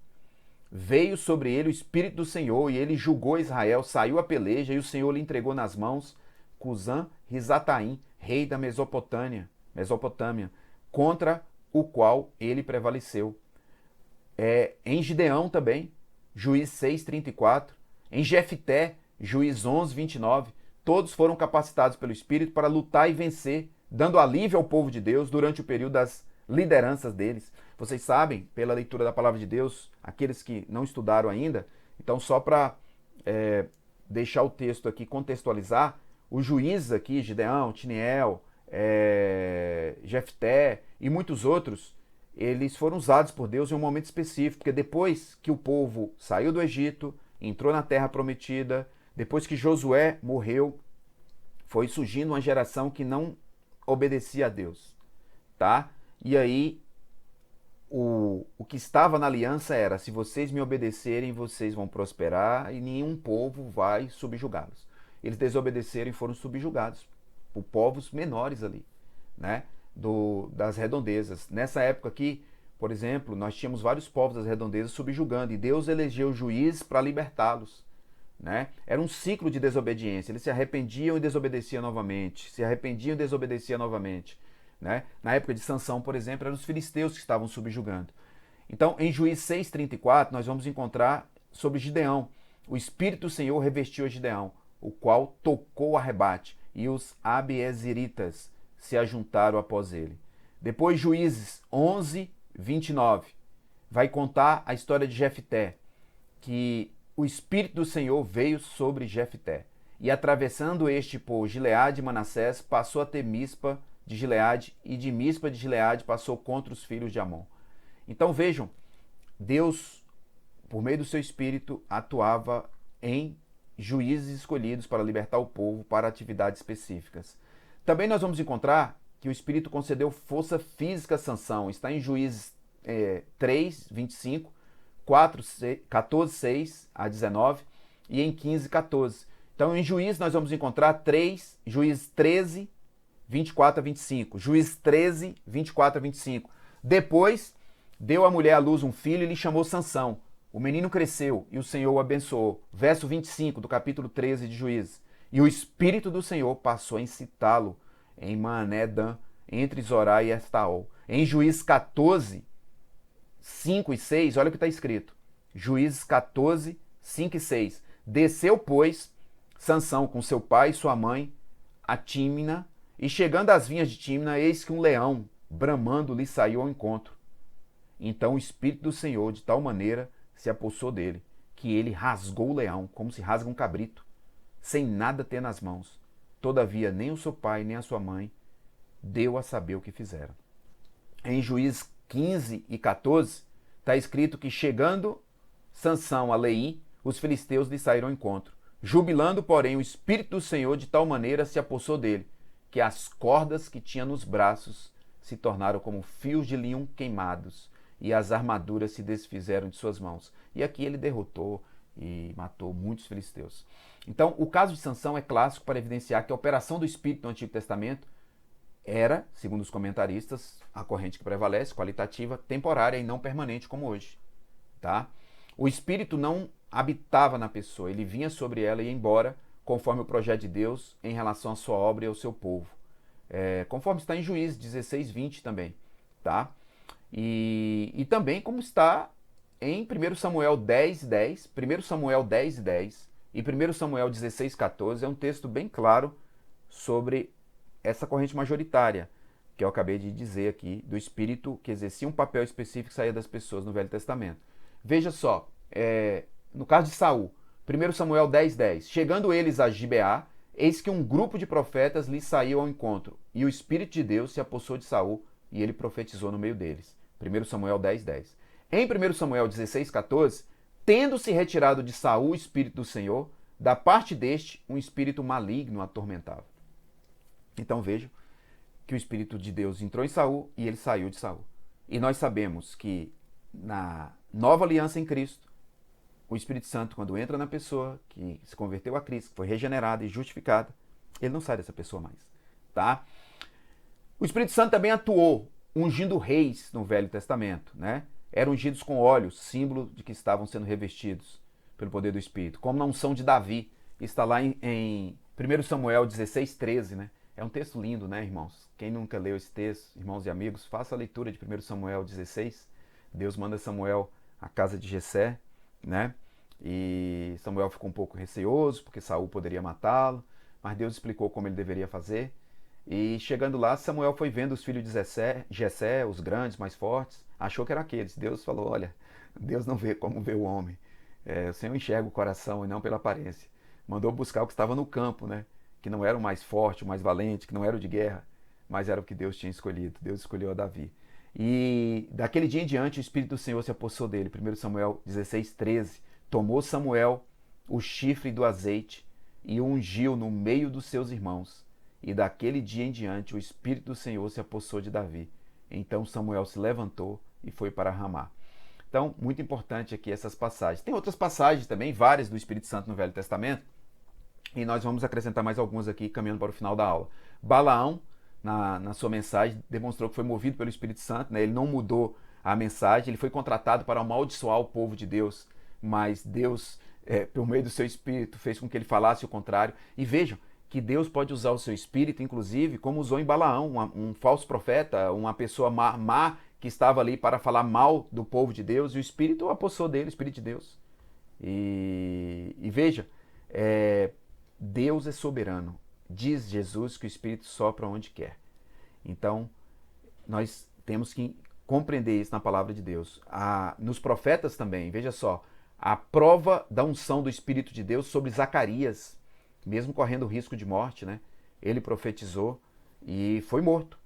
[SPEAKER 1] Veio sobre ele o Espírito do Senhor, e ele julgou Israel, saiu a peleja, e o Senhor lhe entregou nas mãos Cusã-Risataim, rei da Mesopotâmia, contra o qual ele prevaleceu. Em Gideão também, Juízes 6:34. Em Jefté, Juízes 11:29. Todos foram capacitados pelo Espírito para lutar e vencer, dando alívio ao povo de Deus durante o período das lideranças deles. Vocês sabem, pela leitura da palavra de Deus, aqueles que não estudaram ainda, então só para deixar o texto aqui, contextualizar, os juízes aqui, Gideão, Otniel, Jefté e muitos outros, eles foram usados por Deus em um momento específico, porque depois que o povo saiu do Egito, entrou na terra prometida, depois que Josué morreu, foi surgindo uma geração que não obedecia a Deus, tá? E aí, o que estava na aliança era: se vocês me obedecerem, vocês vão prosperar e nenhum povo vai subjugá-los. Eles desobedeceram e foram subjugados por povos menores ali, né? Das redondezas. Nessa época aqui, por exemplo, nós tínhamos vários povos das redondezas subjugando, e Deus elegeu juízes para libertá-los. Né? Era um ciclo de desobediência. Eles se arrependiam e desobedeciam novamente, se arrependiam e desobedeciam novamente. Né? Na época de Sansão, por exemplo, eram os filisteus que estavam subjugando. Então, em Juízes 6:34, nós vamos encontrar sobre Gideão. O Espírito do Senhor revestiu a Gideão, o qual tocou o arrebate, e os abiezeritas se ajuntaram após ele. Depois, Juízes 11:29, vai contar a história de Jefté, que o Espírito do Senhor veio sobre Jefté, e atravessando este por Gileade e Manassés, passou até Mispa de Gileade, e de Mispa de Gileade passou contra os filhos de Amon. Então vejam, Deus, por meio do seu Espírito, atuava em juízes escolhidos para libertar o povo para atividades específicas. Também nós vamos encontrar que o Espírito concedeu força física a Sansão. Está em Juízes 3:25, 14:6-19 e em 15:14. Então, em Juízes nós vamos encontrar Juízes 13:24-25, Juízes 13:24-25. Depois, deu à mulher à luz um filho e lhe chamou Sansão. O menino cresceu e o Senhor o abençoou. Verso 25 do capítulo 13 de Juízes. E o Espírito do Senhor passou a incitá-lo em Maanedã, entre Zorá e Estaol. Em Juízes 14, 5 e 6, olha o que está escrito. Juízes 14, 5 e 6. Desceu, pois, Sansão com seu pai e sua mãe a Tímina, e chegando às vinhas de Tímina, eis que um leão, bramando, lhe saiu ao encontro. Então o Espírito do Senhor, de tal maneira, se apossou dele, que ele rasgou o leão, como se rasga um cabrito, sem nada ter nas mãos. Todavia, nem o seu pai, nem a sua mãe deu a saber o que fizeram. Em Juízes 15 e 14, está escrito que, chegando Sansão a Leí, os filisteus lhe saíram ao encontro. Jubilando, porém, o Espírito do Senhor de tal maneira se apossou dele, que as cordas que tinha nos braços se tornaram como fios de linho queimados, e as armaduras se desfizeram de suas mãos. E aqui ele derrotou e matou muitos filisteus. Então, o caso de Sansão é clássico para evidenciar que a operação do Espírito no Antigo Testamento era, segundo os comentaristas, a corrente que prevalece, qualitativa, temporária e não permanente como hoje. Tá? O Espírito não habitava na pessoa, ele vinha sobre ela e ia embora, conforme o projeto de Deus em relação à sua obra e ao seu povo. Conforme está em Juízes 16:20 também. Tá? E também como está em 1 Samuel 10:10, 1 Samuel 10:10 e 1 Samuel 16:14, é um texto bem claro sobre essa corrente majoritária, que eu acabei de dizer aqui, do espírito que exercia um papel específico e saía das pessoas no Velho Testamento. Veja só, no caso de Saul, 1 Samuel 10:10, chegando eles a Gibeá, eis que um grupo de profetas lhes saiu ao encontro, e o Espírito de Deus se apossou de Saul, e ele profetizou no meio deles. 1 Samuel 10:10. Em 1 Samuel 16:14, tendo-se retirado de Saul o Espírito do Senhor, da parte deste, um espírito maligno atormentava. Então vejam que o Espírito de Deus entrou em Saul e ele saiu de Saul. E nós sabemos que na nova aliança em Cristo, o Espírito Santo, quando entra na pessoa que se converteu a Cristo, que foi regenerada e justificada, ele não sai dessa pessoa mais. Tá? O Espírito Santo também atuou ungindo reis no Velho Testamento. Né? Eram ungidos com óleos, símbolo de que estavam sendo revestidos pelo poder do Espírito. Como na unção de Davi, está lá em 1 Samuel 16:13, né? É um texto lindo, né, irmãos? Quem nunca leu esse texto, irmãos e amigos, faça a leitura de 1 Samuel 16. Deus manda Samuel à casa de Jessé, né? E Samuel ficou um pouco receoso, porque Saul poderia matá-lo, mas Deus explicou como ele deveria fazer. E chegando lá, Samuel foi vendo os filhos de Jessé, os grandes, mais fortes, achou que eram aqueles. Deus falou, olha, Deus não vê como vê o homem. O Senhor enxerga o coração e não pela aparência. Mandou buscar o que estava no campo, né? Que não era o mais forte, o mais valente, que não era o de guerra, mas era o que Deus tinha escolhido. Deus escolheu a Davi. E daquele dia em diante o Espírito do Senhor se apossou dele. 1 Samuel 16:13. Tomou Samuel o chifre do azeite e o ungiu no meio dos seus irmãos. E daquele dia em diante o Espírito do Senhor se apossou de Davi. Então Samuel se levantou e foi para Ramá. Então, muito importante aqui essas passagens. Tem outras passagens também, várias do Espírito Santo no Velho Testamento, e nós vamos acrescentar mais algumas aqui, caminhando para o final da aula. Balaão, na sua mensagem, demonstrou que foi movido pelo Espírito Santo, né? Ele não mudou a mensagem, ele foi contratado para amaldiçoar o povo de Deus, mas Deus, por meio do seu Espírito, fez com que ele falasse o contrário. E vejam que Deus pode usar o seu Espírito, inclusive, como usou em Balaão, um falso profeta, uma pessoa má que estava ali para falar mal do povo de Deus, e o Espírito apossou dele, o Espírito de Deus. E veja, Deus é soberano. Diz Jesus que o Espírito sopra onde quer. Então, nós temos que compreender isso na palavra de Deus. Nos profetas também, veja só, a prova da unção do Espírito de Deus sobre Zacarias, mesmo correndo o risco de morte, né? Ele profetizou e foi morto.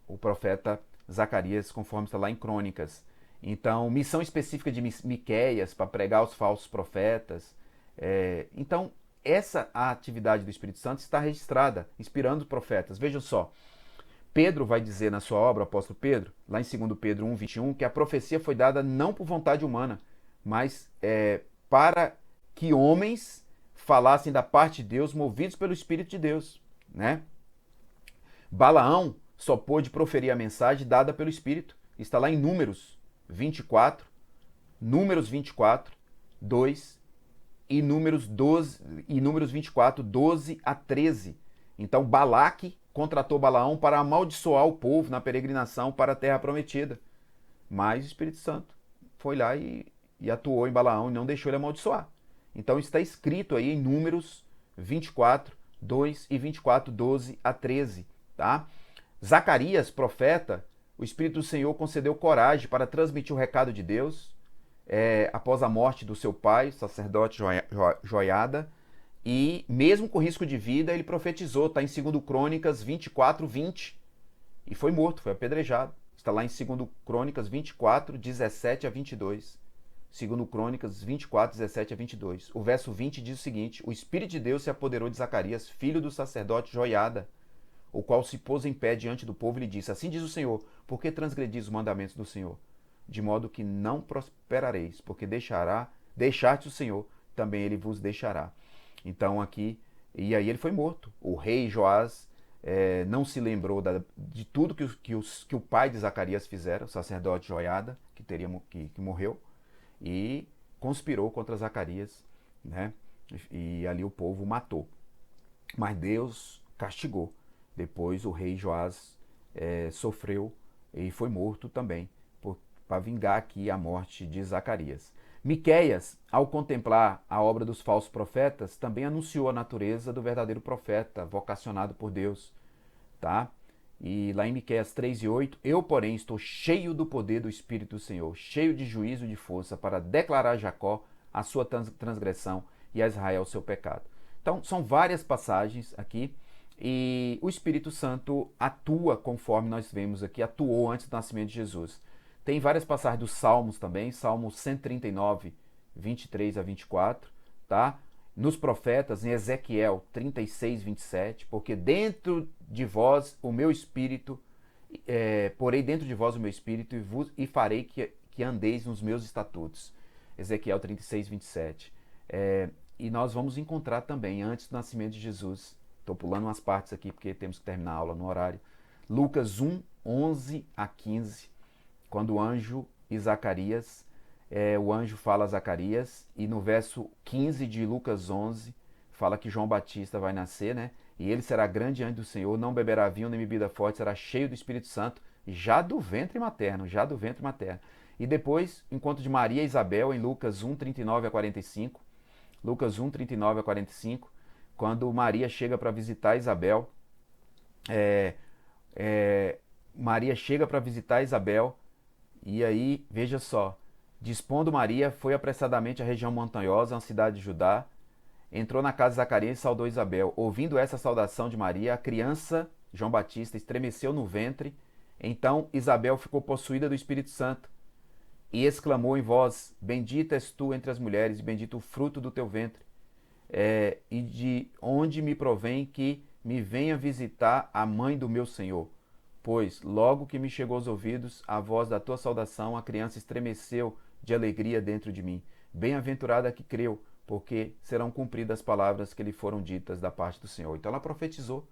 [SPEAKER 1] O profeta Zacarias, conforme está lá em Crônicas. Então, missão específica de Miqueias para pregar os falsos profetas. Então, essa atividade do Espírito Santo está registrada, inspirando os profetas. Vejam só, Pedro vai dizer na sua obra, o apóstolo Pedro, lá em 2 Pedro 1:21, que a profecia foi dada não por vontade humana, mas para que homens falassem da parte de Deus, movidos pelo Espírito de Deus. Né? Balaão só pôde proferir a mensagem dada pelo Espírito. Está lá em Números 24, 2 e Números 24, 12 a 13. Então Balaque contratou Balaão para amaldiçoar o povo na peregrinação para a terra prometida. Mas o Espírito Santo foi lá e atuou em Balaão e não deixou ele amaldiçoar. Então está escrito aí em Números 24, 2 e 24, 12 a 13. Tá? Zacarias, profeta, o Espírito do Senhor concedeu coragem para transmitir o recado de Deus após a morte do seu pai, sacerdote Joiada, e mesmo com risco de vida, ele profetizou, está em 2 Crônicas 24, 20, e foi morto, foi apedrejado. Está lá em 2 Crônicas 24, 17 a 22. 2 Crônicas 24, 17 a 22. O verso 20 diz o seguinte: o Espírito de Deus se apoderou de Zacarias, filho do sacerdote Joiada, o qual se pôs em pé diante do povo e lhe disse: assim diz o Senhor, por que transgredis os mandamentos do Senhor? De modo que não prosperareis, porque deixaste o Senhor, também ele vos deixará. Então aqui, e aí ele foi morto. O rei Joás não se lembrou de tudo que o pai de Zacarias fizera, o sacerdote Joiada, que morreu, e conspirou contra Zacarias, né? E ali o povo matou. Mas Deus castigou. Depois o rei Joás sofreu e foi morto também, para vingar aqui a morte de Zacarias. Miqueias, ao contemplar a obra dos falsos profetas, também anunciou a natureza do verdadeiro profeta, vocacionado por Deus, tá? E lá em Miqueias 3:8, eu, porém, estou cheio do poder do Espírito do Senhor, cheio de juízo e de força, para declarar a Jacó a sua transgressão e a Israel o seu pecado. Então, são várias passagens aqui, e o Espírito Santo atua conforme nós vemos aqui, atuou antes do nascimento de Jesus. Tem várias passagens dos Salmos também, Salmo 139, 23 a 24, tá? Nos profetas, em Ezequiel 36, 27, porque dentro de vós o meu espírito, porei dentro de vós o meu espírito e farei que andeis nos meus estatutos. Ezequiel 36, 27. E nós vamos encontrar também, antes do nascimento de Jesus, estou pulando umas partes aqui porque temos que terminar a aula no horário, Lucas 1, 11 a 15, quando o anjo e Zacarias, o anjo fala a Zacarias, e no verso 15 de Lucas 11, fala que João Batista vai nascer, né? E ele será grande diante do Senhor, não beberá vinho nem bebida forte, será cheio do Espírito Santo, já do ventre materno, já do ventre materno. E depois, encontro de Maria e Isabel, em Lucas 1, 39 a 45, Lucas 1, 39 a 45, quando Maria chega para visitar Isabel, Maria chega para visitar Isabel, e aí, veja só, dispondo Maria, foi apressadamente à região montanhosa, uma cidade de Judá, entrou na casa de Zacarias e saudou Isabel. Ouvindo essa saudação de Maria, a criança, João Batista, estremeceu no ventre. Então Isabel ficou possuída do Espírito Santo e exclamou em voz: bendita és tu entre as mulheres e bendito o fruto do teu ventre. E de onde me provém que me venha visitar a mãe do meu Senhor? Pois, logo que me chegou aos ouvidos a voz da tua saudação, a criança estremeceu de alegria dentro de mim. Bem-aventurada que creu, porque serão cumpridas as palavras que lhe foram ditas da parte do Senhor. Então ela profetizou.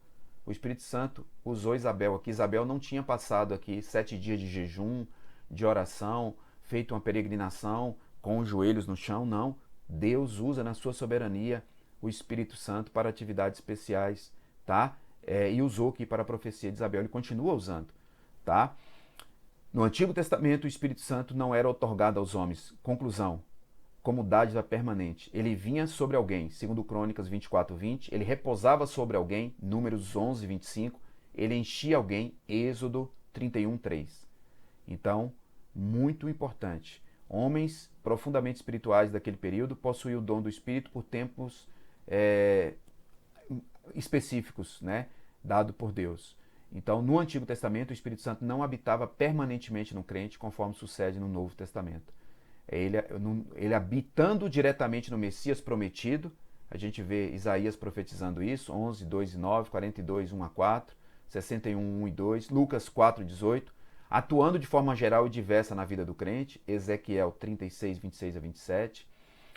[SPEAKER 1] O Espírito Santo usou Isabel aqui. Isabel não tinha passado aqui 7 dias de jejum, de oração, feito uma peregrinação com os joelhos no chão, não. Deus usa na sua soberania o Espírito Santo para atividades especiais, tá? E usou aqui para a profecia de Isabel. Ele continua usando, tá? No Antigo Testamento, o Espírito Santo não era otorgado aos homens. Conclusão, como dádiva permanente. Ele vinha sobre alguém, segundo Crônicas 24, 20. Ele repousava sobre alguém, Números 11, 25. Ele enchia alguém, Êxodo 31, 3. Então, muito importante. Homens profundamente espirituais daquele período possuíam o dom do Espírito por tempos específicos, né? Dado por Deus. Então, no Antigo Testamento, o Espírito Santo não habitava permanentemente no crente, conforme sucede no Novo Testamento. Ele habitando diretamente no Messias prometido, a gente vê Isaías profetizando isso, 11, 2 e 9, 42, 1 a 4, 61, 1 e 2, Lucas 4, 18, atuando de forma geral e diversa na vida do crente, Ezequiel 36, 26 a 27,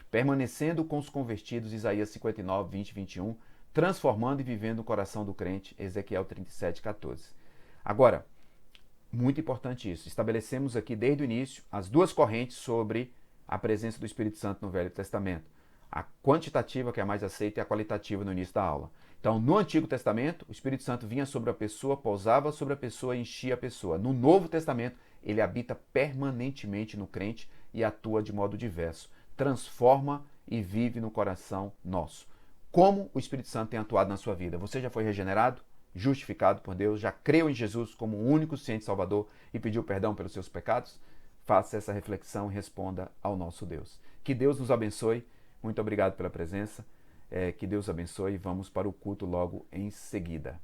[SPEAKER 1] permanecendo com os convertidos, Isaías 59, 20 e 21, transformando e vivendo o coração do crente, Ezequiel 37, 14. Agora, muito importante isso, estabelecemos aqui desde o início as duas correntes sobre a presença do Espírito Santo no Velho Testamento. A quantitativa, que é a mais aceita, e a qualitativa no início da aula. Então, no Antigo Testamento, o Espírito Santo vinha sobre a pessoa, pousava sobre a pessoa e enchia a pessoa. No Novo Testamento, ele habita permanentemente no crente e atua de modo diverso. Transforma e vive no coração nosso. Como o Espírito Santo tem atuado na sua vida? Você já foi regenerado, justificado por Deus, já creu em Jesus como o único ciente Salvador e pediu perdão pelos seus pecados? Faça essa reflexão e responda ao nosso Deus. Que Deus nos abençoe. Muito obrigado pela presença. Que Deus abençoe. Vamos para o culto logo em seguida.